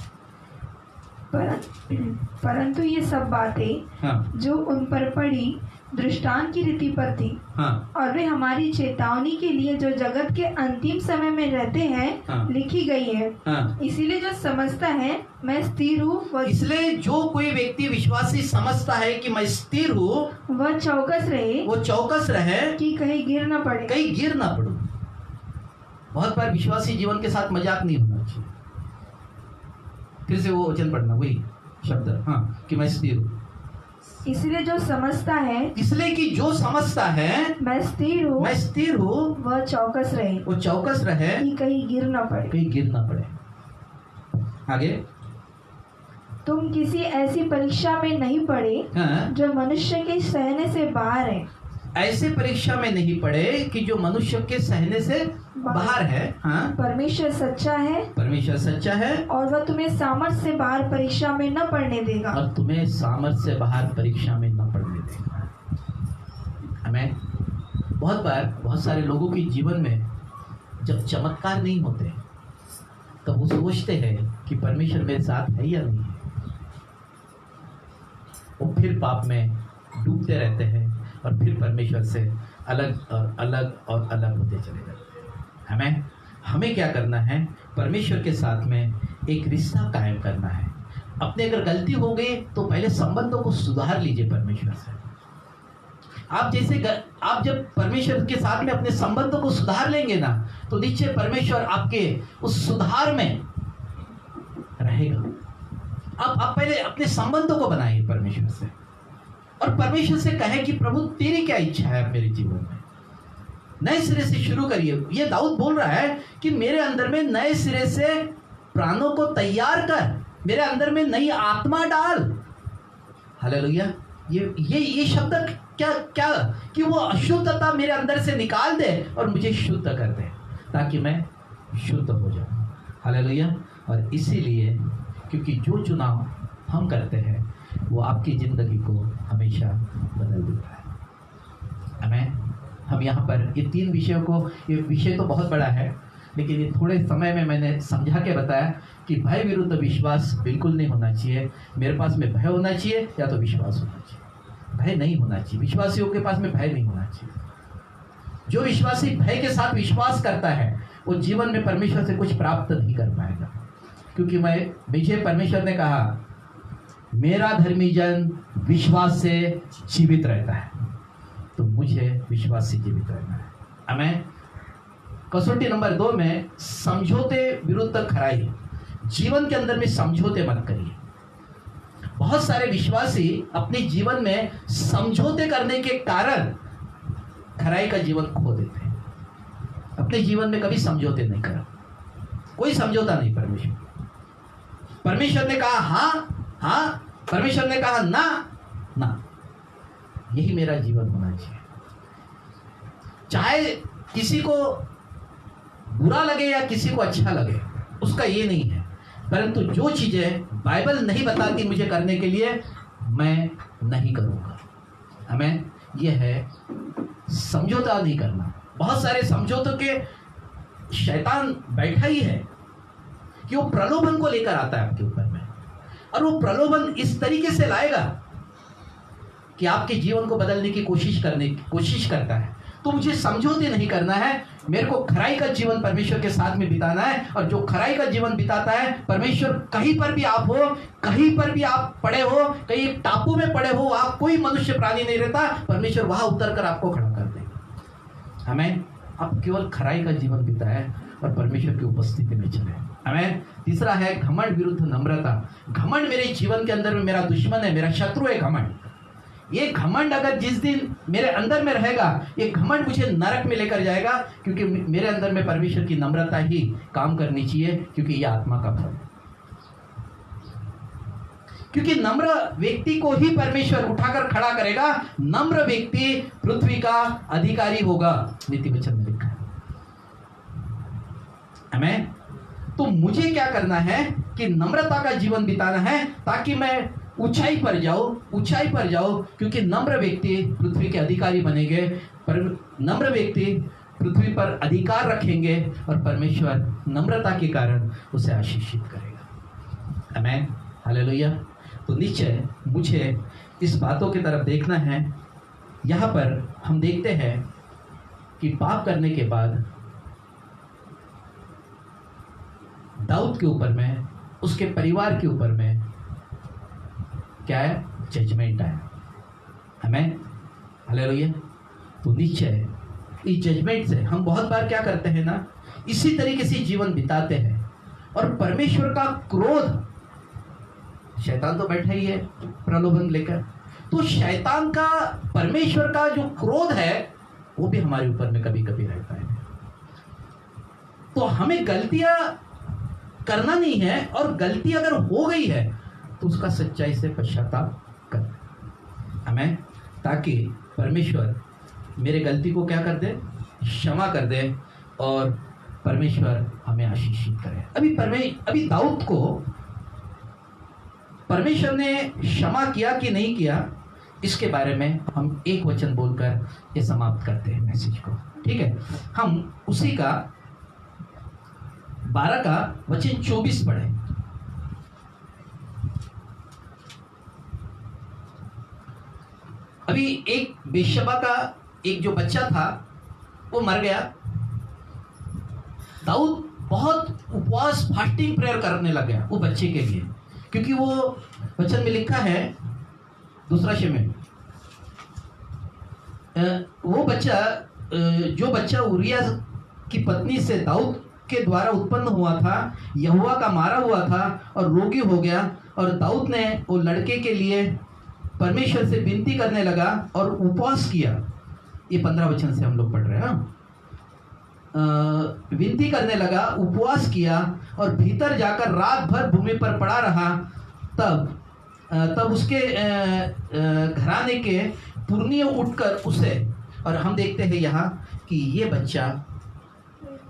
परंतु ये सब बातें हाँ जो उन पर पड़ी दृष्टांत की रीति पर थी, हाँ और वे हमारी चेतावनी के लिए जो जगत के अंतिम समय में रहते हैं हाँ। लिखी गई है। हाँ। इसीलिए जो समझता है मैं स्थिर हूँ इसलिए जो कोई व्यक्ति विश्वासी समझता है कि मैं स्थिर हूँ, वह चौकस रहे वो चौकस रहे कि कहीं गिर न पड़े। कहीं गिर ना पड़ो। बहुत बार विश्वासी जीवन के साथ मजाक नहीं होना चाहिए। फिर से वो वचन पढ़ना, वही शब्द, हाँ, कि मैं स्थिर हूँ। इसलिए जो समझता है, इसलिए कि जो समझता है मैं स्थिर हूँ, वह चौकस रहे, वो चौकस रहे कि कहीं गिर न पड़े। कहीं गिर ना पड़े। आगे, तुम किसी ऐसी परीक्षा में नहीं पड़े हाँ, जो मनुष्य के सहने से बाहर है। ऐसे परीक्षा में नहीं पड़े कि जो मनुष्य के सहने से बाहर है। हाँ, परमेश्वर सच्चा है, परमेश्वर सच्चा है और वह तुम्हें सामर्थ से बाहर परीक्षा में न पड़ने देगा। और तुम्हें सामर्थ से बाहर परीक्षा में न पड़ने देगा। हमें बहुत बार बहुत सारे लोगों के जीवन में जब चमत्कार नहीं होते तब वो सोचते हैं कि परमेश्वर मेरे साथ है या नहीं है। वो फिर पाप में डूबते रहते हैं और फिर परमेश्वर से अलग और अलग और अलग होते चले जाते हैं। हमें क्या करना है, परमेश्वर के साथ में एक रिश्ता कायम करना है। अपने अगर गलती हो गई तो पहले संबंधों को सुधार लीजिए परमेश्वर से। आप जब परमेश्वर के साथ में अपने संबंधों को सुधार लेंगे ना, तो निश्चय परमेश्वर आपके उस सुधार में रहेगा। आप पहले अपने संबंधों को बनाइए परमेश्वर से, और परमेश्वर से कहे कि प्रभु तेरी क्या इच्छा है मेरे जीवन में। नए सिरे से शुरू करिए। ये दाऊद बोल रहा है कि मेरे अंदर में नए सिरे से प्राणों को तैयार कर, मेरे अंदर में नई आत्मा डाल। हालेलुया। ये शब्द क्या कि वो अशुद्धता मेरे अंदर से निकाल दे और मुझे शुद्ध कर दे, ताकि मैं शुद्ध हो जाऊं। हालेलुया। और इसीलिए क्योंकि जो चुनाव हम करते हैं वो आपकी ज़िंदगी को हमेशा बदल देता है। हमें हम यहाँ पर ये 3 विषयों को, ये विषय तो बहुत बड़ा है लेकिन ये थोड़े समय में मैंने समझा के बताया कि भय विरुद्ध विश्वास बिल्कुल नहीं होना चाहिए। मेरे पास में भय होना चाहिए या तो विश्वास होना चाहिए। भय नहीं होना चाहिए। विश्वासियों के पास में भय नहीं होना चाहिए। जो विश्वासी भय के साथ विश्वास करता है वो जीवन में परमेश्वर से कुछ प्राप्त नहीं कर पाएगा, क्योंकि मुझे परमेश्वर ने कहा मेरा धर्मी जन विश्वास से जीवित रहता है, तो मुझे विश्वास से जीवित रहना है। हमें कसौटी नंबर 2 में समझौते विरुद्ध खराई। जीवन के अंदर में समझौते मत करिए। बहुत सारे विश्वासी अपने जीवन में समझौते करने के कारण खराई का जीवन खो देते हैं। अपने जीवन में कभी समझौते नहीं करो, कोई समझौता नहीं। परमेश्वर ने कहा हाँ, परमेश्वर ने कहा ना, यही मेरा जीवन होना चाहिए। चाहे किसी को बुरा लगे या किसी को अच्छा लगे, उसका ये नहीं है, परंतु जो चीजें बाइबल नहीं बताती मुझे करने के लिए, मैं नहीं करूँगा। हमें यह है समझौता नहीं करना। बहुत सारे समझौतों के शैतान बैठा ही है। कि वो प्रलोभन को लेकर आता है आपके ऊपर में, और वो प्रलोभन इस तरीके से लाएगा कि आपके जीवन को बदलने की कोशिश करता है। तो मुझे समझौते नहीं करना है, मेरे को खराई का जीवन परमेश्वर के साथ में बिताना है। और जो खराई का जीवन बिताता है, परमेश्वर कहीं पर भी आप हो, कहीं पर भी आप पड़े हो, कहीं एक टापू में पड़े हो, आप कोई मनुष्य प्राणी नहीं रहता, परमेश्वर वहां उतर कर आपको खड़ा कर देगा। हमें आप केवल खराई का जीवन बिताए और परमेश्वर की उपस्थिति में चले। हमें तीसरा है घमंड विरुद्ध नम्रता। घमंड मेरे जीवन के अंदर में मेरा दुश्मन है, मेरा शत्रु है घमंड। ये घमंड अगर जिस दिन मेरे अंदर में रहेगा, ये घमंड मुझे नरक में लेकर जाएगा, क्योंकि मेरे अंदर में परमेश्वर की नम्रता ही काम करनी चाहिए, क्योंकि ये आत्मा का फल है। क्योंकि नम्र व्यक्ति को ही परमेश्वर उठाकर खड़ा करेगा। नम्र व्यक्ति पृथ्वी का अधिकारी होगा, नीति वचन में लिखा है। हमें तो मुझे क्या करना है कि नम्रता का जीवन बिताना है, ताकि मैं ऊंचाई पर जाओ, क्योंकि नम्र व्यक्ति पृथ्वी के अधिकारी बनेंगे, पर नम्र व्यक्ति पृथ्वी पर अधिकार रखेंगे, और परमेश्वर नम्रता के कारण उसे आशीषित करेगा। आमीन, हालेलुया। तो निश्चय मुझे इस बातों की तरफ देखना है। यहाँ पर हम देखते हैं कि पाप करने के बाद दाऊद के ऊपर में, उसके परिवार के ऊपर में क्या है? जजमेंट है। हमें हालेलुया। तो निश्चय इस जजमेंट से हम बहुत बार क्या करते हैं ना, इसी तरीके से जीवन बिताते हैं, और परमेश्वर का क्रोध, शैतान तो बैठा ही है प्रलोभन लेकर, तो शैतान का परमेश्वर का जो क्रोध है वो भी हमारे ऊपर में कभी कभी रहता है। तो हमें गलतियां करना नहीं है, और गलती अगर हो गई है तो उसका सच्चाई से पश्चाताप कर हमें, ताकि परमेश्वर मेरे गलती को क्या कर दे, क्षमा कर दे, और परमेश्वर हमें आशीषित करे। अभी दाऊद को परमेश्वर ने क्षमा किया कि नहीं किया, इसके बारे में हम एक वचन बोलकर ये समाप्त करते हैं मैसेज को। ठीक है, हम उसी का 12 का वचन 24 पढ़े। अभी एक बेशबा का एक जो बच्चा था वो मर गया। दाऊद बहुत उपवास फास्टिंग प्रेयर करने लग गया वो बच्चे के लिए, क्योंकि वो वचन में लिखा है दूसरा शमूएल, वो बच्चा जो बच्चा उरिया की पत्नी से दाऊद के द्वारा उत्पन्न हुआ था, यहोवा का मारा हुआ था और रोगी हो गया, और दाऊद ने वो लड़के के लिए परमेश्वर से विनती करने लगा और उपवास किया। ये 15 वचन से हम लोग पढ़ रहे हैं। विनती करने लगा, उपवास किया, और भीतर जाकर रात भर भूमि पर पड़ा रहा। तब उसके घराने के पुरनिये उठकर उसे, और हम देखते हैं यहाँ कि ये बच्चा,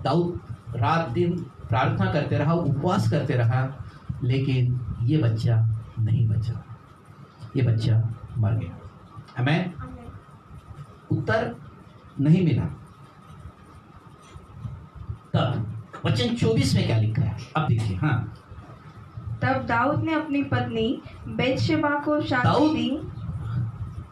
दाऊद रात दिन प्रार्थना करते रहा, उपवास करते रहा, लेकिन ये बच्चा नहीं बचा, ये बच्चा मर गया। हमें उत्तर नहीं मिला। तब वचन 24 में क्या लिखा है, अब देखिए। हाँ, तब दाऊद ने अपनी पत्नी बेतशेबा को शांति दी।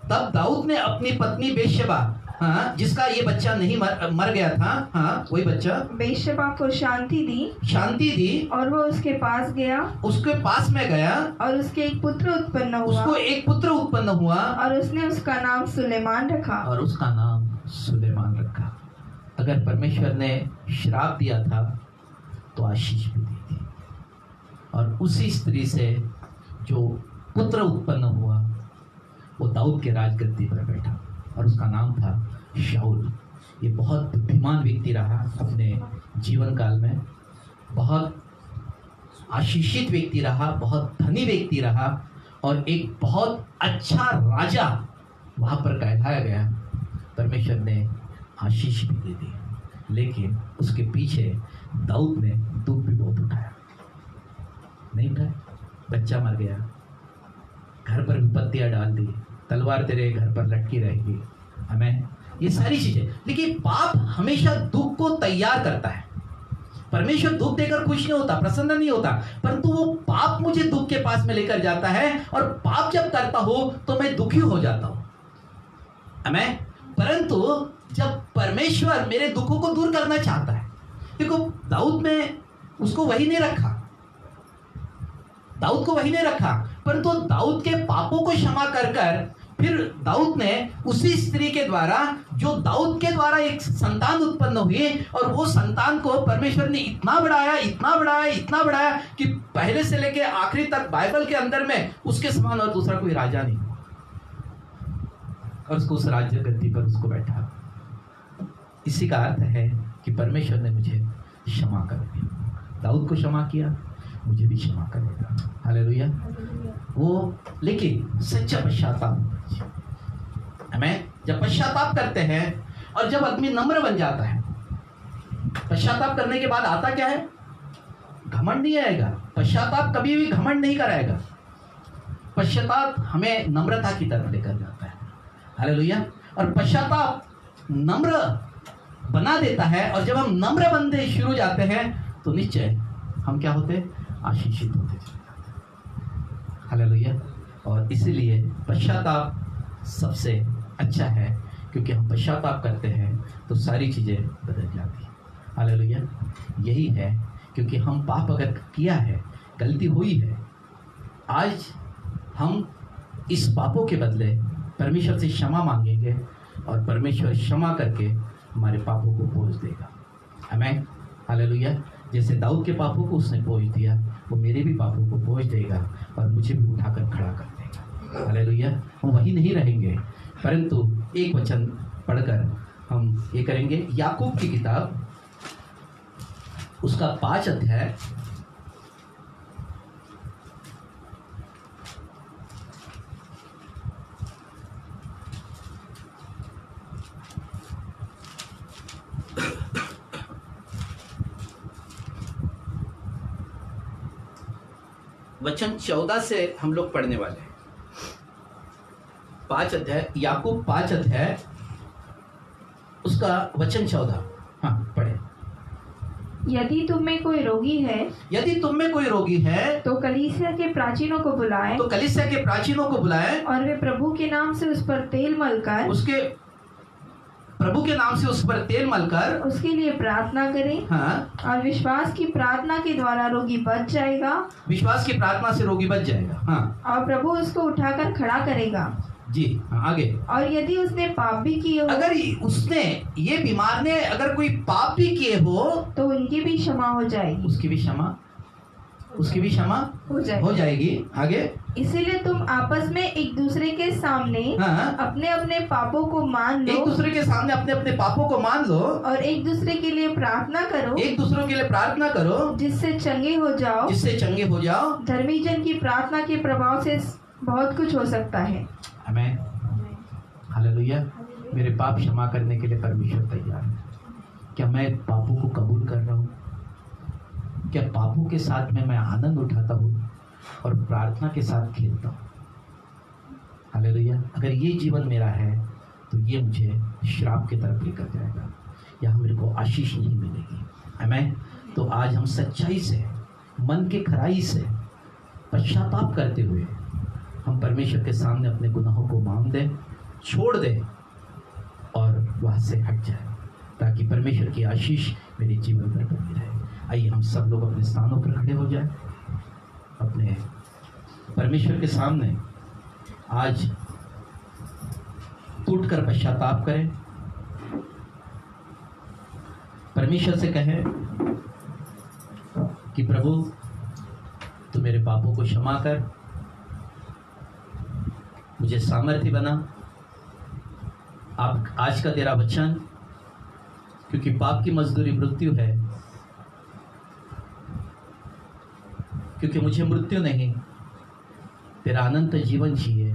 तब दाऊद ने अपनी पत्नी बेतशेबा, हाँ, जिसका ये बच्चा नहीं मर गया था, हाँ, वही बच्चा, बेतशेबा को शांति दी, और वो उसके पास गया, उसके पास में गया, और उसके एक पुत्र उत्पन्न हुआ, उसको एक पुत्र उत्पन्न हुआ, और उसने उसका नाम सुलेमान रखा। अगर परमेश्वर ने श्राप दिया था तो आशीष भी दी थी, और उसी स्त्री से जो पुत्र उत्पन्न हुआ वो दाऊद के राजगद्दी पर बैठा, और उसका नाम था शाऊल। ये बहुत बुद्धिमान व्यक्ति रहा अपने जीवन काल में, बहुत आशीषित व्यक्ति रहा, बहुत धनी व्यक्ति रहा, और एक बहुत अच्छा राजा वहाँ पर कहलाया गया। परमेश्वर ने आशीष भी दे दी, लेकिन उसके पीछे दाऊद ने दुख भी बहुत उठाया। नहीं उठाया, बच्चा मर गया, घर पर विपत्तियां डाल दी, तलवार तेरे घर पर लटकी रहेगी, हमें ये सारी चीजें। लेकिन पाप हमेशा दुख को तैयार करता है। परमेश्वर दुख देकर खुश नहीं होता, प्रसन्न नहीं होता, परंतु वो पाप मुझे दुख के पास में लेकर जाता है, और पाप जब करता हूं तो मैं दुखी हो जाता हूं। आमीन। परंतु जब परमेश्वर मेरे दुखों को दूर करना चाहता है, देखो दाऊद में उसको वही नहीं रखा, दाऊद को वही नहीं रखा, परंतु दाऊद के पापों को क्षमा कर कर फिर दाऊद ने उसी स्त्री के द्वारा, जो दाऊद के द्वारा एक संतान उत्पन्न हुई, और वो संतान को परमेश्वर ने इतना बढ़ाया, इतना बढ़ाया, इतना बढ़ाया कि पहले से लेके आखिरी तक बाइबल के अंदर में उसके समान और दूसरा कोई राजा नहीं, और उसको उस राज्य गद्दी पर उसको बैठा। इसी का अर्थ है कि परमेश्वर ने मुझे क्षमा कर दिया, दाऊद को क्षमा किया, मुझे भी क्षमा करेगा। हालेलुया। वो लेकिन सच्चा पश्चाताप, हमें जब पश्चाताप करते हैं और जब आदमी नम्र बन जाता है, पश्चाताप करने के बाद आता क्या है? घमंड नहीं आएगा। पश्चाताप कभी भी घमंड नहीं कराएगा। पश्चाताप हमें नम्रता की तरफ लेकर जाता है। हालेलुया। और पश्चाताप नम्र बना देता है, और जब हम नम्र बनते शुरू जाते हैं तो निश्चय हम क्या होते? आशीषित होते चले जाते हैं। हालेलुया। और इसीलिए पश्चाताप सबसे अच्छा है, क्योंकि हम पश्चाताप करते हैं तो सारी चीज़ें बदल जाती हैं। हालेलुया। यही है, क्योंकि हम पाप अगर किया है, गलती हुई है, आज हम इस पापों के बदले परमेश्वर से क्षमा मांगेंगे, और परमेश्वर क्षमा करके हमारे पापों को पोंछ देगा। आमीन। हालेलुया। जैसे दाऊद के पापों को उसने पोंछ दिया, वो मेरे भी पापों को पोंछ देगा और मुझे भी उठाकर खड़ा कर देगा। हालेलुया। हम वही नहीं रहेंगे, परंतु एक वचन पढ़कर हम ये करेंगे। याकूब की किताब, उसका 5 अध्याय, वचन 14 से हम लोग पढ़ने वाले हैं। 5 अध्याय, याकूब 5 अध्याय, उसका वचन 14। हाँ, पढ़े। यदि तुम में कोई रोगी है, यदि तुम में कोई रोगी है तो कलीसिया के प्राचीनों को बुलाए, तो कलीसिया के प्राचीनों को बुलाए, और वे प्रभु के नाम से उस पर तेल मलकर, उसके प्रभु के नाम से उस पर तेल मलकर उसके लिए प्रार्थना करें। हाँ, और विश्वास की प्रार्थना के द्वारा रोगी बच जाएगा, विश्वास की प्रार्थना से रोगी बच जाएगा। हाँ और प्रभु उसको उठाकर खड़ा करेगा। जी। हाँ, आगे। और यदि उसने पाप भी किए हो, अगर उसने, ये बीमार ने अगर कोई पाप भी किए हो, तो उनकी भी क्षमा हो जाएगी, उसकी भी क्षमा हो जाएगी। आगे। इसीलिए तुम आपस में एक दूसरे के सामने हाँ, अपने अपने पापों को मान लो, एक दूसरे के सामने अपने अपने पापों को मान लो, और एक दूसरे के लिए प्रार्थना करो, एक दूसरों के लिए प्रार्थना करो, जिससे चंगे हो जाओ। जिससे चंगे हो जाओ। धर्मी जन की प्रार्थना के प्रभाव से बहुत कुछ हो सकता है। आमीन। हालेलुया। मेरे पाप क्षमा करने के लिए परमेश्वर तैयार है। क्या मैं पापों को कबूल कर रहा हूँ? क्या पापों के साथ में मैं आनंद उठाता हूँ और प्रार्थना के साथ खेलता हूँ? हालेलुया। अगर ये जीवन मेरा है तो ये मुझे श्राप की तरफ लेकर जाएगा, या मेरे को आशीष नहीं मिलेगी। आमीन। तो आज हम सच्चाई से, मन के खराई से पश्चाताप करते हुए हम परमेश्वर के सामने अपने गुनाहों को मांग दें, छोड़ दें, और वहाँ से हट जाए, ताकि परमेश्वर की आशीष मेरे जीवन पर बनी रहे। आइए हम सब लोग अपने स्थानों पर खड़े हो जाए, अपने परमेश्वर के सामने आज टूटकर पश्चाताप करें। परमेश्वर से कहें कि प्रभु तू मेरे पापों को क्षमा कर, मुझे सामर्थ्य बना। आप आज का तेरा वचन, क्योंकि पाप की मजदूरी मृत्यु है, क्योंकि मुझे मृत्यु नहीं, तेरा अनंत जीवन चाहिए,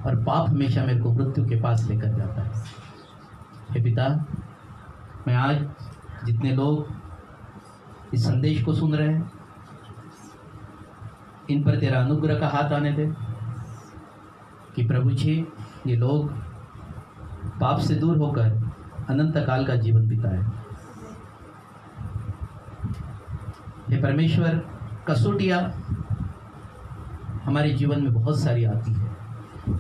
और पाप हमेशा मेरे को मृत्यु के पास लेकर जाता है। हे पिता, मैं आज जितने लोग इस संदेश को सुन रहे हैं, इन पर तेरा अनुग्रह का हाथ आने दे, कि प्रभु जी ये लोग पाप से दूर होकर अनंत काल का जीवन बिताए। हे परमेश्वर, कसौटियाँ हमारे जीवन में बहुत सारी आती है,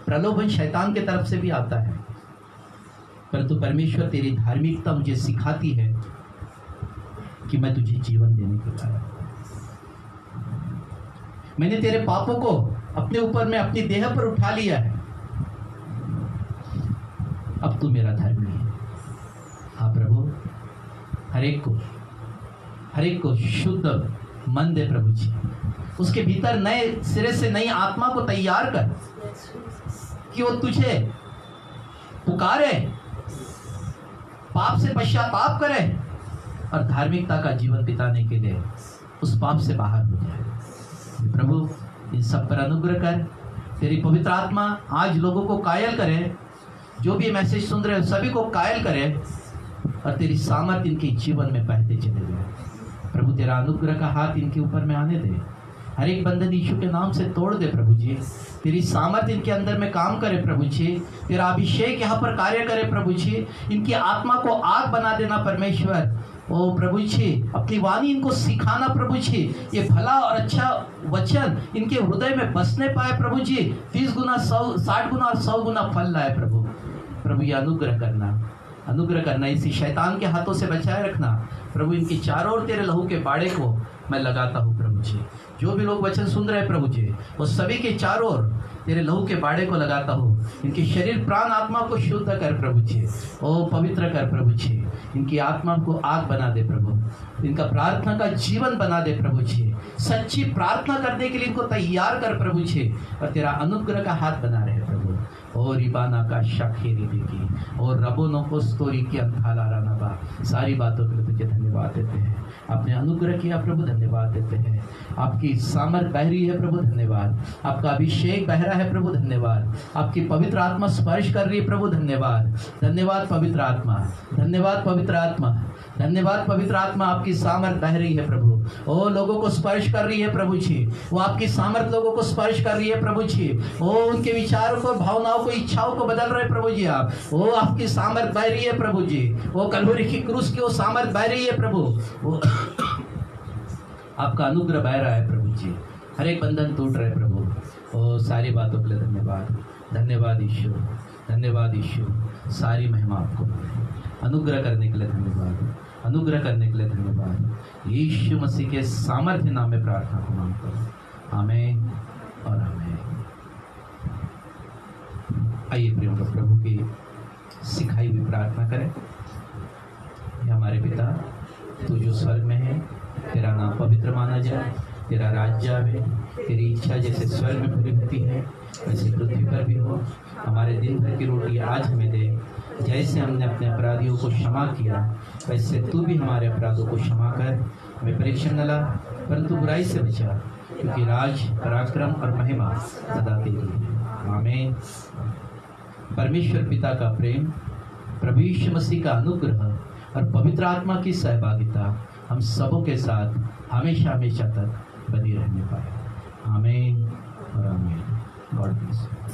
प्रलोभन शैतान के तरफ से भी आता है, परंतु परमेश्वर तेरी धार्मिकता मुझे सिखाती है कि मैं तुझे जीवन देने के लायक हूं। मैंने तेरे पापों को अपने ऊपर में अपनी देह पर उठा लिया है, अब तू मेरा धर्मी है। हाँ प्रभु, हर एक को शुद्ध मन दे प्रभु जी, उसके भीतर नए सिरे से नई आत्मा को तैयार कर कि वो तुझे पुकारे, पाप से पश्चाताप करे और धार्मिकता का जीवन बिताने के लिए उस पाप से बाहर हो जाए। प्रभु, इन सब पर अनुग्रह कर, तेरी पवित्र आत्मा आज लोगों को कायल करे, जो भी मैसेज सुन रहे हैं सभी को कायल करे और तेरी सामर्थ इनके जीवन में बहते चले जाए। प्रभु, तेरा अनुग्रह का हाथ इनके ऊपर में आने दे, हर एक बंधन यीशु के नाम से तोड़ दे प्रभु जी। तेरी सामर्थ इनके अंदर में काम करे प्रभु जी, तेरा अभिषेक यहाँ पर कार्य करे प्रभु जी, इनकी आत्मा को आग बना देना परमेश्वर। ओ प्रभु जी, अपनी वाणी इनको सिखाना प्रभु जी, ये भला और अच्छा वचन इनके हृदय में बसने पाए प्रभु जी, 30 गुना 100 60 गुना और 100 गुना फल लाए प्रभु। प्रभु, ये अनुग्रह करना, इसी शैतान के हाथों से बचाए रखना प्रभु। इनके चारों ओर तेरे लहू के बाड़े को मैं लगाता हूँ प्रभु जी। जो भी लोग वचन सुन रहे हैं प्रभु जी, वो सभी के चारों ओर तेरे लहू के बाड़े को लगाता हूँ। इनके शरीर प्राण आत्मा को शुद्ध कर प्रभु जी, ओ पवित्र कर प्रभु जी। इनकी आत्मा को आग बना दे प्रभु, इनका प्रार्थना का जीवन बना दे प्रभु जी। सच्ची प्रार्थना करने के लिए इनको तैयार कर प्रभु जी, और तेरा अनुग्रह का हाथ बना रहे प्रभु। और रिबाना का शाखेरी देखी और रबोनो को स्तोरी की अंथाला रानाबा, सारी बातों के लिए तुझे धन्यवाद देते हैं। आपने अनुग्रह किया प्रभु, धन्यवाद देते हैं। आपकी सामर्थ बह रही है प्रभु, धन्यवाद। आपका अभिषेक बह रहा है प्रभु, धन्यवाद। आपकी पवित्र आत्मा स्पर्श कर रही है प्रभु, धन्यवाद। धन्यवाद पवित्र आत्मा, धन्यवाद पवित्र आत्मा, धन्यवाद पवित्र आत्मा। आपकी सामर्थ बह रही है प्रभु, ओ लोगों को स्पर्श कर रही है प्रभु जी। वो आपकी सामर्थ लोगों को स्पर्श कर रही है प्रभु जी। ओ उनके विचारों को, भावनाओं को, इच्छाओं को बदल रहे प्रभु जी आप। ओ आपकी सामर्थ बह रही है प्रभु जी। वो कलवरी की क्रूस की वो सामर्थ बह रही है प्रभु। वो आपका अनुग्रह बह रहा है प्रभु जी। हर एक बंधन टूट रहे प्रभु। ओ सारी बातों के लिए धन्यवाद, धन्यवाद यीशु, धन्यवाद यीशु। सारी महिमा आपको, अनुग्रह करने के लिए धन्यवाद, अनुग्रह करने के लिए धन्यवाद। यीशु मसीह के सामर्थ्य नाम में प्रार्थना को मांगता हूं, आमीन और आमीन। आइए प्रिय लोग, प्रभु की सिखाई हुई प्रार्थना करें। हमारे पिता, तू जो स्वर्ग में है, तेरा नाम पवित्र माना जाए, तेरा राज्य आवे, तेरी इच्छा जैसे स्वर्ग में पूरी होती है वैसे पृथ्वी पर भी हो। हमारे दिन भर की रोटी आज हमें दे, जैसे हमने अपने अपराधियों को क्षमा किया वैसे तू भी हमारे अपराधों को क्षमा कर। हमें परीक्षा न ला, परंतु बुराई से बचा, क्योंकि राज, पराक्रम और महिमा सदा तेरी है, आमीन। परमेश्वर पिता का प्रेम, प्रभु यीशु मसीह का अनुग्रह और पवित्र आत्मा की सहभागिता हम सबों के साथ हमेशा हमेशा तक बनी रहने पाए, आमीन और आमीन। God bless you.